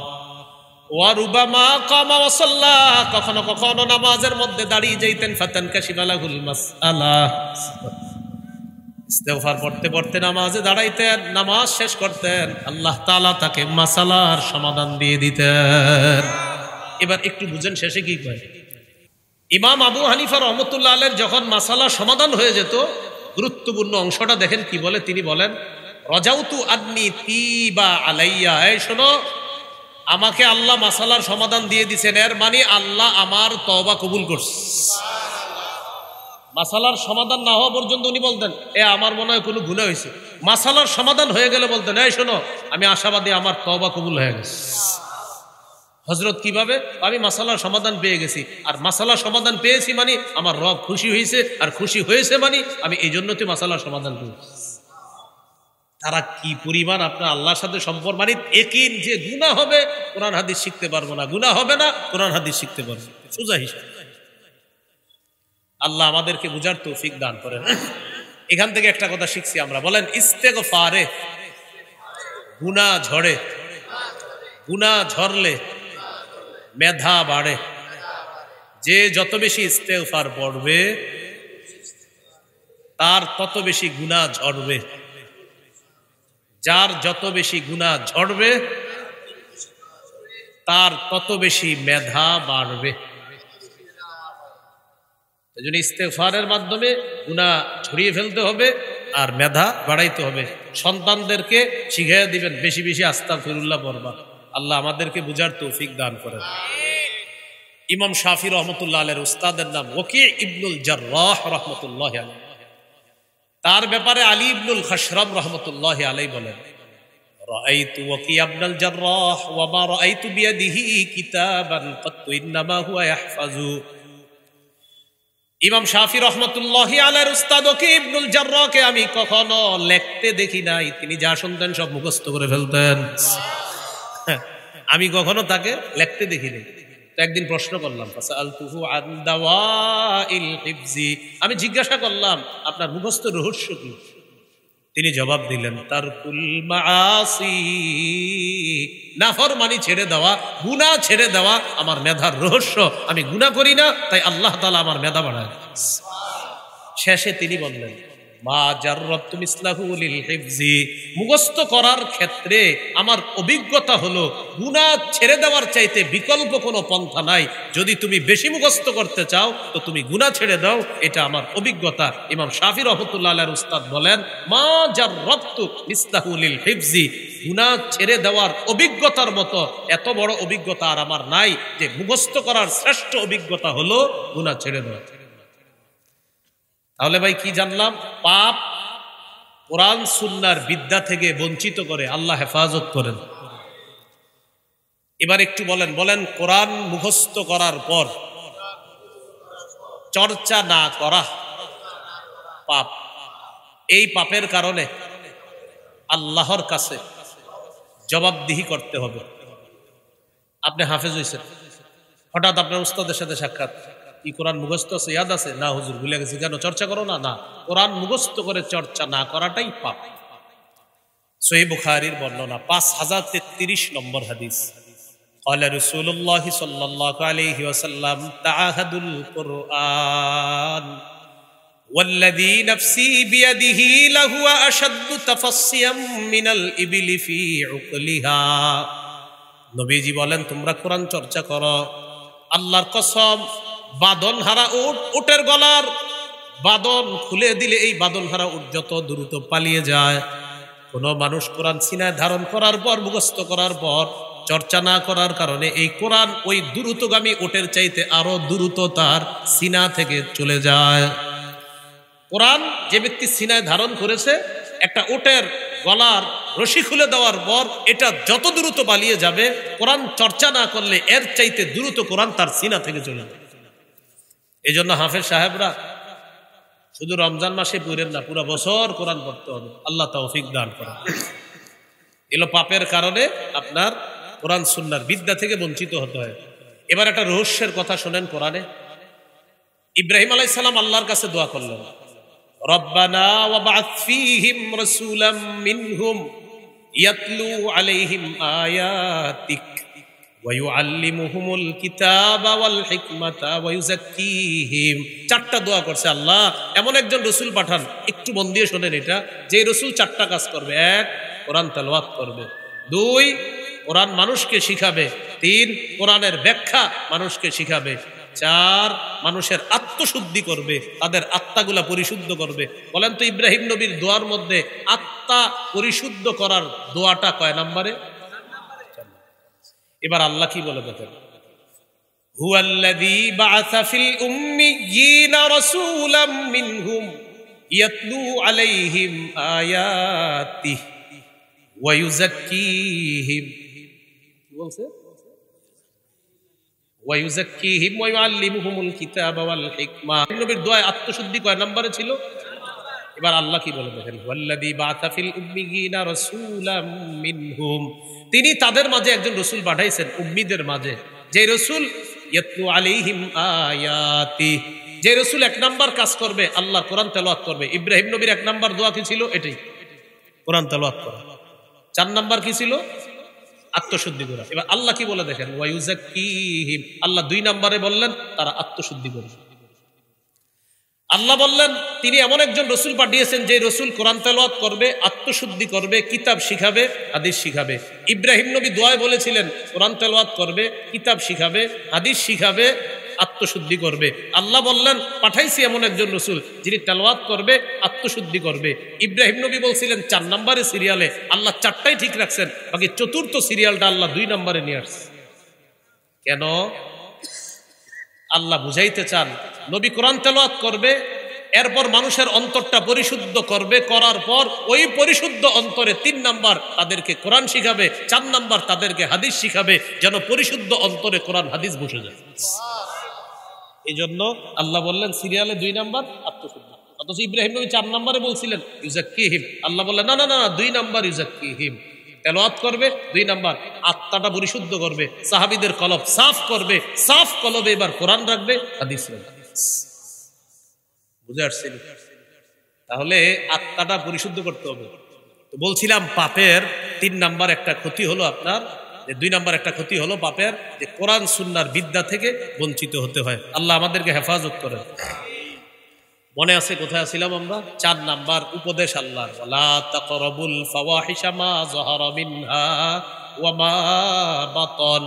ওয়া রুবামা কামা ওয়া সাল্লা, কখনো কখনো নামাজের মধ্যে দাঁড়িয়ে যাইতেন, ফাতানকাশিফা লাহুল মাসআলা, ইস্তেগফার পড়তে পড়তে নামাজে দাঁড়াইতেন, নামাজ শেষ করতেন, আল্লাহ তাআলা তাকে মাসালার সমাধান দিয়ে দিতেন। এবার একটু বুঝেন শেষে কি কয়। ইমাম আবু হানিফা রহমতুল্লাহ আলাইহির যখন মাসালা সমাধান হয়ে যেত, গুরুত্বপূর্ণ অংশটা দেখেন কি বলে। তিনি বলেন, রাজাউতু আদনি তিবা আলাইয়া, এই শোনো, আমাকে আল্লাহ মাসালার সমাধান দিয়ে দিয়েছেন, এর মানে আল্লাহ আমার তওবা কবুল করছে। মাসালার সমাধান না হওয়া পর্যন্ত উনি বলতেন আমার মনে হয় কোনো গুনাহ হয়েছে। মাসালার সমাধান হয়ে গেলে বলতেন, এই শোনো, আমি আশাবাদী, আমার তওবা কবুল হয়ে গেছে। হযরত কিভাবে? আমি মাসালার সমাধান পেয়ে গেছি, আর মাসালার সমাধান পেয়েছি মানে আমার রব খুশি হয়েছে, আর খুশি হয়েছে মানে আমি এই জন্য তো মাসালার সমাধান পেয়েছি। তারা কি পরিমাণ আপনার আল্লাহর সাথে সম্পর্ক, মানে একই যে গুনাহ হবে কোরআন হাদিস শিখতে পারবো না, গুনাহ হবে না কোরআন হাদিস শিখতে পারবো, সোজা হিসাব। আল্লাহ আমাদেরকে বুঝার তৌফিক দান করেন। এখান থেকে একটা কথা শিখছি আমরা, বলেন ইস্তেগফারে গুনাহ ঝরে, গুনাহ ঝরলে মেধা বাড়ে। যে যত বেশি ইস্তেগফার পড়বে তার তত বেশি গুনাহ ঝরবে, যার যত বেশি গুনাহ ঝরবে তার তত বেশি মেধা বাড়বে। এজন্য ইস্তেগফারের মাধ্যমে গুনাহ ঝরিয়ে ফেলতে হবে আর মেধা বাড়াইতে হবে। সন্তানদেরকে শিখিয়ে দিবেন বেশি বেশি আস্তাগফিরুল্লাহ পড়বা। আল্লাহ আমাদেরকে বুঝার তৌফিক দান করেন। ইমাম শাফি রহমতুল্লাহ আলাইহির উস্তাদের নাম ওয়াকি ইবনুল জাররাহ রহমতুল্লাহ আলাইহি। তার ব্যাপারে আলী ইবনুল খাশরাম রহমতুল্লাহ আলাইহি বলেন, রাআইতু ওয়াকি ইবনুল জাররাহ ওয়া মা রাআইতু বিয়াদিহি কিতাবান কাত্তু ইন্নামা হুয়া ইয়াহফাজু। ইমাম শাফি রহমতুল্লাহ আলাইহির উস্তাদ ওয়াকি ইবনুল জাররাহকে আমি কখনো লিখতে দেখি নাই, তিনি যা শুনতেন সব মুখস্থ করে ফেলতেন। আমি কখনো তাকে লিখতে দেখিনি। তো একদিন প্রশ্ন করলাম, ফাসালতুহু আন দাওয়াইল হিফজি, আমি জিজ্ঞাসা করলাম আপনার মুখস্থ রহস্য কি? তিনি জবাব দিলেন, তারকুল মাআসি, নাফরমানি ছেড়ে দেওয়া, গুনাহ ছেড়ে দেওয়া আমার মেধার রহস্য। আমি গুনাহ করি না, তাই আল্লাহ তাআলা আমার মেধা বাড়ায়। শেষে তিনি বললেন, মা জাররাবতু মিসলাহু লিল হিফজি, মুখস্থ করার ক্ষেত্রে আমার অভিজ্ঞতা হলো গুনাহ ছেড়ে দেওয়ার চাইতে বিকল্প কোনো পন্থা নাই। যদি তুমি বেশি মুখস্থ করতে চাও তো তুমি গুনাহ ছেড়ে দাও, এটা আমার অভিজ্ঞতা। ইমাম শাফি রাহমাতুল্লাহ আলাইহির উস্তাদ বলেন, মা জাররাবতু মিসলাহু লিল হিফজি, গুনাহ ছেড়ে দেওয়ার অভিজ্ঞতার মতো এত বড় অভিজ্ঞতা আর আমার নাই যে মুখস্থ করার শ্রেষ্ঠ অভিজ্ঞতা হলো গুনাহ ছেড়ে দেওয়া। তাহলে ভাই কি জানলাম? পাপ কোরআন সুন্নাহর বিদ্যা থেকে বঞ্চিত করে, আল্লাহ হেফাজত করেন। এবার একটু বলেন কোরআন মুখস্থ করার পর চর্চা না করা পাপ। এই পাপের কারণে আল্লাহর কাছে জবাবদিহি করতে হবে। আপনি হাফেজ হয়েছেন, হঠাৎ আপনার উস্তাদের সাথে সাক্ষাৎ, কি কোরআন মুখস্থ আছে, ইয়াদ আছে? না হুজুর ভুলে গেছি। কেন? চর্চা করো না? না, কোরআন মুখস্থ করে চর্চা না করাটাই পাপ। সহিহ বুখারীর বর্ণনা 5033 নম্বর হাদিস, قال رسول الله صلى الله عليه وسلم تعاهدوا القرآن والذي نفسي بيده لهو أشد تفصيا من الإبل في عقلها। নবীজি বলেন, তোমরা কোরআন চর্চা করো, আল্লাহর কসম বাদন হারা উট, উটের গলার বাদন খুলে দিলে এই বাদন হারা উট যত দ্রুত পালিয়ে যায়, কোন মানুষ কোরআন সিনায় ধারণ করার পর মুখস্থ করার পর চর্চা না করার কারণে এই কোরআন ওই দ্রুতগামী উটের চাইতে আরো দ্রুত তার সিনা থেকে চলে যায়। কোরআন যে ব্যক্তি সিনায় ধারণ করেছে, একটা উটের গলার রশি খুলে দেওয়ার পর এটা যত দ্রুত পালিয়ে যাবে, কোরআন চর্চা না করলে এর চাইতে দ্রুত কোরআন তার সিনা থেকে চলে যাবে। এই জন্য হাফেজ সাহেবরা শুধু রমজান মাসে পড়েন না, পুরো বছর কোরআন পড়তে হবে। আল্লাহ তৌফিক দান করেন। এলো পাপের কারণে আপনার কোরআন সুন্নাহর বিদ্যা থেকে বঞ্চিত হতে হয়। এবার একটা রহস্যের কথা শোনেন। কোরআনে ইব্রাহিম আলাইহিস সালাম আল্লাহর কাছে দোয়া করলেন, রব্বানা ওয়াবআথ ফীহিম রাসূলাম মিনহুম ইয়াতলু আলাইহিম আয়াতিক ওয়া ইউআল্লিমুহুমুল কিতাবা ওয়াল হিকমাতা ওয়া ইউযাক্কিহিম। চারটা দোয়া করছে আল্লাহ, এমন একজন রাসূল পাঠান। একটু মন দিয়ে শোনেন, এটা যে রাসূল চারটা কাজ করবে। 1, কোরআন তেলাওয়াত করবে। 2, কোরআন মানুষকে শিখাবে। 3, কোরআনের ব্যাখ্যা মানুষকে শিখাবে। 4, মানুষের আত্মশুদ্ধি করবে, তাদের আত্মাগুলা পরিশুদ্ধ করবে। বলেন তো ইব্রাহিম নবীর দোয়ার মধ্যে আত্মা পরিশুদ্ধ করার দোয়াটা কয় নম্বরে? এবার আল্লাহ কি বলে দেখেন, হুয়াল্লাযী বাআসা ফিল উম্মিয়্যিনা রাসূলাম মিনহুম ইয়াতলু আলাইহিম আয়াতিহি ওয়া ইউযাক্কিহিম। কি বলছে? ওয়া ইউযাক্কিহিম ওয়া ইউআল্লিমুহুমুল কিতাবা ওয়াল হিকমা। নবীর দোয়ায় আত্মশুদ্ধি কয় নম্বরে ছিল? এবার আল্লাহ কি বলে দেখেন, হুয়াল্লাযী বাআসা ফিল উম্মিয়্যিনা রাসূলাম মিনহুম, তিনি তাদের মাঝে একজন রাসূল পাঠাইছেন, উম্মীদের মাঝে। যে রাসূল ইয়াতলু আলাইহিম আয়াতি, যে রাসূল 1 নাম্বার কাজ করবে আল্লাহর কোরআন তেলাওয়াত করবে। ইব্রাহিম নবীর 1 নাম্বার দোয়া কি ছিল? এটাই, কোরআন তেলাওয়াত করা। 4 নাম্বার কি ছিল? আত্মশুদ্ধি করা। এবার আল্লাহ কি বলে দেখেন, ওয়া ইউযাক্কিহিম, আল্লাহ 2 নাম্বারে বললেন তারা আত্মশুদ্ধি করবে। আল্লাহ বললেন তিনি এমন একজন রাসূল পাঠিয়েছেন যে রাসূল কোরআন তেলাওয়াত করবে, আত্মশুদ্ধি করবে, কিতাব শিখাবে, হাদিস শিখাবে। ইব্রাহিম নবী দোয়ায় বলেছিলেন কোরআন তেলাওয়াত করবে, কিতাব শিখাবে, হাদিস শিখাবে, আত্মশুদ্ধি করবে। আল্লাহ বললেন পাঠাইছি এমন একজন রাসূল যিনি তেলাওয়াত করবে, আত্মশুদ্ধি করবে। ইব্রাহিম নবী বলছিলেন 4 নম্বরে সিরিয়ালে, আল্লাহ 4টাই ঠিক রাখছেন, বাকি 4র্থ সিরিয়ালটা আল্লাহ 2 নম্বরে নিয়ে আসছে। কেন? আল্লাহ বুঝাইতে চান নবী কোরআন তেলাওয়াত করবে, এরপর মানুষের অন্তরটা পরিশুদ্ধ করবে, করার পর ওই পরিশুদ্ধ অন্তরে 3 নাম্বার তাদেরকে কোরআন শিখাবে, 4 নাম্বার তাদেরকে হাদিস শিখাবে, যেন পরিশুদ্ধ অন্তরে কোরআন হাদিস বসে যায়। এই জন্য আল্লাহ বললেন সিরিয়ালে 2 নাম্বার আত্মশুদ্ধি। অথচ ইব্রাহিম নবী 4 নম্বরে বলছিলেন ইউযাক্কিহিম, আল্লাহ বললেন না না না 2 নাম্বার ইউযাক্কিহিম। তেলাওয়াত করবে 2 নাম্বার, আত্মাটা পরিশুদ্ধ করবে, সাহাবীদের কলব সাফ করবে, সাফ কলবে এবার কোরআন রাখবে, হাদিস রাখবে। বুঝে আসছেন? তাহলে আত্মাটা পরিশুদ্ধ করতে হবে। তো বলছিলাম পাপের 3 নাম্বার একটা ক্ষতি হলো আপনার, 2 নাম্বার একটা ক্ষতি হলো পাপের, যে কোরআন সুন্নাহর বিদ্যা থেকে বঞ্চিত হতে হয়। আল্লাহ আমাদেরকে হেফাজত করেন। মনে আছে কোথায় ছিলাম আমরা? 4 নাম্বার উপদেশ আল্লাহর, ওয়ালা তাকরাবুল ফাওয়াহিশা মা যাহারা মিনহা ওয়া মা বাতান,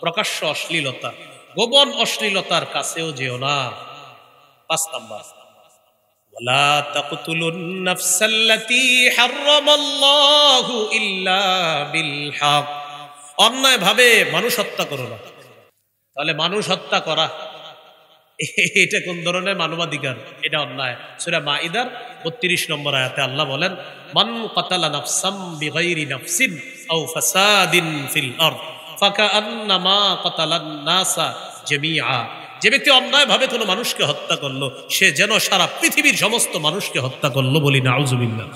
প্রকাশ্য অশ্লীলতা, গোপন অশ্লীলতার কাছেও যেও না। 5 নাম্বার, ওয়ালা তাকতুলুন নাফসাল্লাতী হারামাল্লাহু ইল্লা বিল হক, অন্যায় ভাবে মানুষ হত্যা করো না। তাহলে মানুষ হত্যা করা এটা কোন ধরনের মানবাধিকার? এটা অন্যায়। সূরা মাইদার 32 নম্বর আয়াতে আল্লাহ বলেন, মান কাতালা নাফসাম বিগাইরি নাফসিন আও ফাসাদিন ফিল আরদ ফাকান্নামা কাতালান নাসা জামিআ, যে ব্যক্তি অন্যায় ভাবে কোনো মানুষকে হত্যা করলো সে যেন সারা পৃথিবীর সমস্ত মানুষকে হত্যা করলো। বলি নাউযুবিল্লাহ।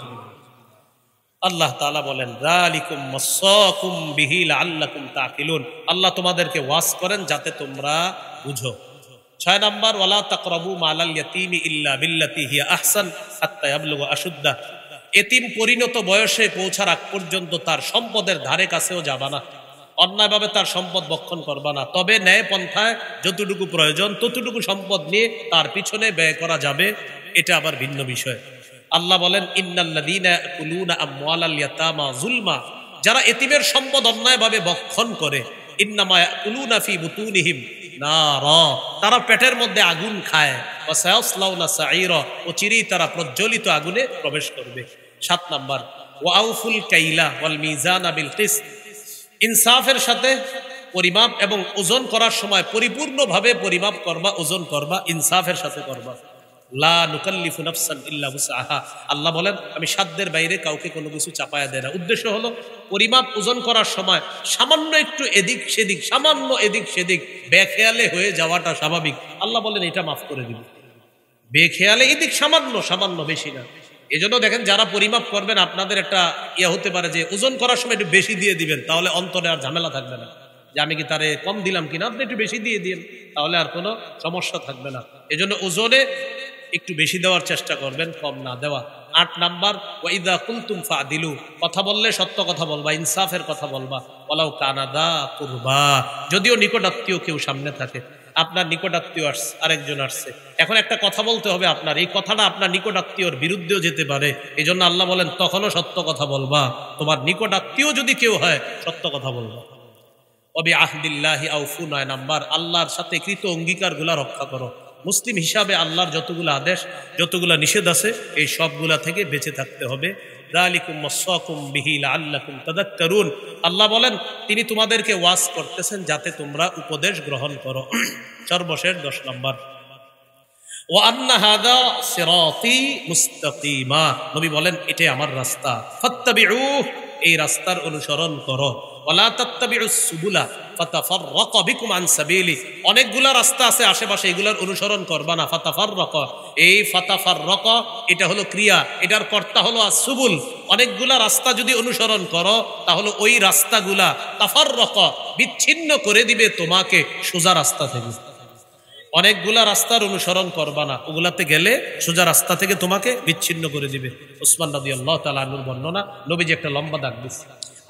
আল্লাহ তাআলা বলেন, যালিকুম ওয়াসাকুম বিহি লাআল্লাকুম তাকিলুন, আল্লাহ তোমাদেরকে ওয়াজ করেন যাতে তোমরা বুঝো। 6 নাম্বার, ওয়ালা তাকরাবু মালাল ইয়াতীমি ইল্লা বিল্লাতী হিয়া আহসান হাত্তা ইয়াবলুগা আশুদ্দাহ, এতিম পরিণত বয়সে পৌঁছার আগ পর্যন্ত তার সম্পদের ধারে কাছেও যাবা না, অন্যায়ভাবে তার সম্পদ ভক্ষণ করবা না, তবে ন্যায় পন্থায় যতটুকু প্রয়োজন ততটুকু সম্পদ নিয়ে তার পিছনে ব্যয় করা যাবে, এটা আবার ভিন্ন বিষয়। আল্লাহ বলেন, ইন্নাল্লাযীনা ইয়াকুলুনা আমওয়ালাল ইয়াতামা যুলমা, যারা এতিমের সম্পদ অন্যায়ভাবে ভক্ষণ করে, ইন্নামা ইয়াকুলুনা ফি বুতুনিহিম নারা, তারা পেটের মধ্যে আগুন খায়, ওয়া সায়াসলাউনা সাঈরা, ও চিরেই তারা প্রজ্বলিত আগুনে প্রবেশ করবে। 7 নাম্বার, ওয়া আউফুল কাইলা ওয়াল মিজানা বিল কিসত, ইনসাফের সাথে পরিমাপ এবং ওজন করার সময় পরিপূর্ণভাবে পরিমাপ করবা, ওজন করবা, ইনসাফের সাথে করবা। লা নুকাল্লিফু নাফসান ইল্লা উসআহা, আল্লাহ বলেন আমি সাধ্যের বাইরে কাউকে কোনো কিছু চাপায়া দেয় না। উদ্দেশ্য হলো পরিমাপ ওজন করার সময় সামান্য একটু এদিক সেদিক, সামান্য এদিক সেদিক বেখেয়ালে হয়ে যাওয়াটা স্বাভাবিক, আল্লাহ বলেন এটা মাফ করে দিবে। বেখেয়ালে এদিক সামান্য সামান্য, বেশি না। এজন্য দেখেন যারা পরিমাপ করবেন আপনাদের একটা হতে পারে যে ওজন করার সময় একটু বেশি দিয়ে দিবেন, তাহলে অন্তরে আর ঝামেলা থাকবে না যে আমি কি তারে কম দিলাম কিনা, আপনি একটু বেশি দিয়ে দিন, তাহলে আর কোনো সমস্যা থাকবে না। এজন্য ওজনে একটু বেশি দেওয়ার চেষ্টা করবেন, কম না দেওয়া। 8 নাম্বার, ওয়া ইযা কুনতুম ফাদিলু, কথা বললে সত্য কথা বলবা, ইনসাফের কথা বলবা, ওয়ালাউ কানা দা কুরবা, যদিও নিকটাত্মীয় কেউ সামনে থাকে। আপনার নিকটাত্মীয় আসছে, আরেকজন আসছে, এখন একটা কথা বলতে হবে আপনার, এই কথাটা আপনার নিকটাত্মীয়র বিরুদ্ধেও যেতে পারে, এই জন্য আল্লাহ বলেন তখনও সত্য কথা বলবা, তোমার নিকটাত্মীয় যদি কেউ হয় সত্য কথা বলবা। ওয়াবি আহদিল্লাহি আউফু, 9 নাম্বার, আল্লাহর সাথে কৃত অঙ্গীকারগুলা রক্ষা করো। মুসলিম হিসাবে আল্লাহর যতগুলো আদেশ যতগুলো নিষেধ আছে এই সবগুলা থেকে বেঁচে থাকতে হবে। যালিকুম ওয়াসাকুম বিহি লাআল্লাকুম তাযাক্কারুন, আল্লাহ বলেন তিনি তোমাদেরকে ওয়াজ করতেছেন যাতে তোমরা উপদেশ গ্রহণ করো। সর্বশেষ 10 নম্বর, ওয়া আন্না হাযা সিরাতী মুস্তাকিমা, নবী বলেন এটাই আমার রাস্তা, ফাত্তাবিউ, এই রাস্তার অনুসরণ করো, ওয়ালা তাত্তাবিউস সুবুলা ফাতাফাররাকা বিকুম আন সাবিলি, অনেকগুলা রাস্তা আছে আশেপাশে, এগুলার অনুসরণ করবা না। ফাতাফাররাকা, এই ফাতাফাররাকা এটা হলো ক্রিয়া, এটার কর্তা হলো আসুবুল, অনেকগুলা রাস্তা যদি অনুসরণ করো তাহলে ওই রাস্তাগুলা তাফাররাকা, বিচ্ছিন্ন করে দিবে তোমাকে সোজা রাস্তা থেকে। অনেকগুলা রাস্তার অনুসরণ করবা না, ওগুলাতে গেলে সোজা রাস্তা থেকে তোমাকে বিচ্ছিন্ন করে দিবে। উসমান রাদিয়াল্লাহু তাআলা আনহুর বর্ণনা, নবীজি একটা লম্বা দাগ দিছে,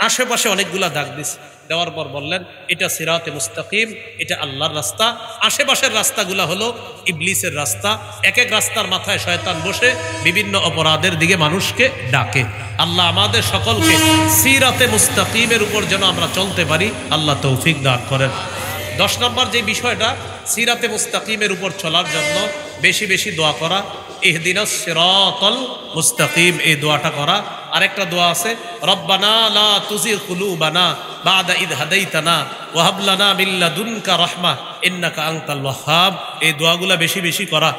আশেপাশে অনেকগুলা দাগ দিছে, দেওয়ার পর বললেন এটা সিরাতে মুস্তাকিম, এটা আল্লাহর রাস্তা, আশেপাশের রাস্তাগুলা হলো ইবলিসের রাস্তা। এক এক রাস্তার মাথায় শয়তান বসে বিভিন্ন অপরাধের দিকে মানুষকে ডাকে। আল্লাহ আমাদের সকলকে সিরাতে মুস্তাকিমের উপর যেন আমরা চলতে পারি, আল্লাহ তৌফিক দান করেন। 10 নম্বর যে বিষয়টা, সিরাতে মুস্তাকিমের উপর চলার জন্য বেশি বেশি দোয়া করা, ইহদিনাস সিরাতাল মুস্তাকিম, এই দোয়াটা করা। আরেকটা দোয়া আছে, রব্বানা লা তুজিগ কুলুবানা বাদা ইদ হাদাইতানা ওয়া হাব লানা মিন লাদুনকা রাহমা ইন্নাকা আনতাল ওয়াহ্হাব, এই দোয়াগুলা বেশি বেশি করা।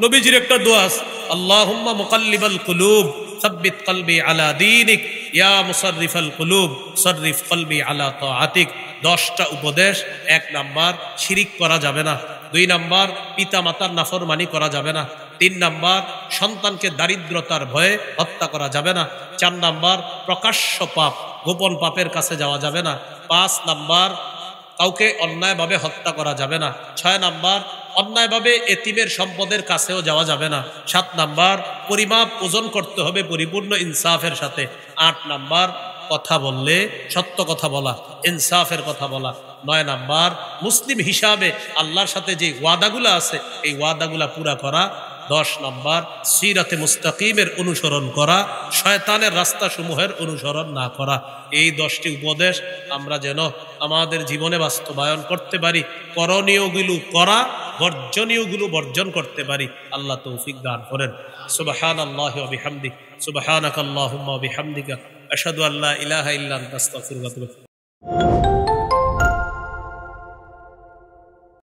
নবীজির একটা দোয়া আছে, আল্লাহুম্মা মুকাল্লিবাল কুলুব সাব্বিত কলবি আলা দীনিক ইয়া মুসাররিফাল কুলুব সাররিফ কলবি আলা তাআতিক। 10টা উপদেশ। 1 নাম্বার, শিরিক করা যাবে না। 2 নাম্বার, পিতা মাতার নাফরমানি করা যাবে না। 3 নাম্বার, সন্তানকে দারিদ্রতার ভয়ে হত্যা করা যাবে না। 4 নাম্বার, প্রকাশ্য পাপ, গোপন পাপের কাছে যাওয়া যাবে না। 5 নাম্বার, কাউকে অন্যায়ভাবে হত্যা করা যাবে না। 6 নাম্বার, অন্যায়ভাবে এতিমের সম্পদের কাছেও যাওয়া যাবে না। 7 নাম্বার, পরিমাপ ওজন করতে হবে পরিপূর্ণ ইনসাফের সাথে। 8 নাম্বার, কথা বললে সত্য কথা বলা, ইনসাফের কথা বলা। 9 নাম্বার, মুসলিম হিসাবে আল্লাহর সাথে যে ওয়াদাগুলা আছে এই ওয়াদাগুলা পুরা করা। 10 নম্বর সিরাতে মুস্তাকিমের অনুসরণ করা, শয়তানের রাস্তা সমূহের অনুসরণ না করা। এই 10টি উপদেশ আমরা যেন আমাদের জীবনে বাস্তবায়ন করতে পারি, করণীয়গুলো করা, বর্জনীয়গুলো বর্জন করতে পারি। আল্লাহ তৌফিক দান করেন। সুবহানাল্লাহি ওয়া বিহামদিহি, সুবহানাকাল্লাহুম্মা ওয়া বিহামদিকা, আশহাদু আল্লা ইলাহা ইল্লা আনতা, আস্তাগফিরুকা ওয়া আতুবু ইলাইক।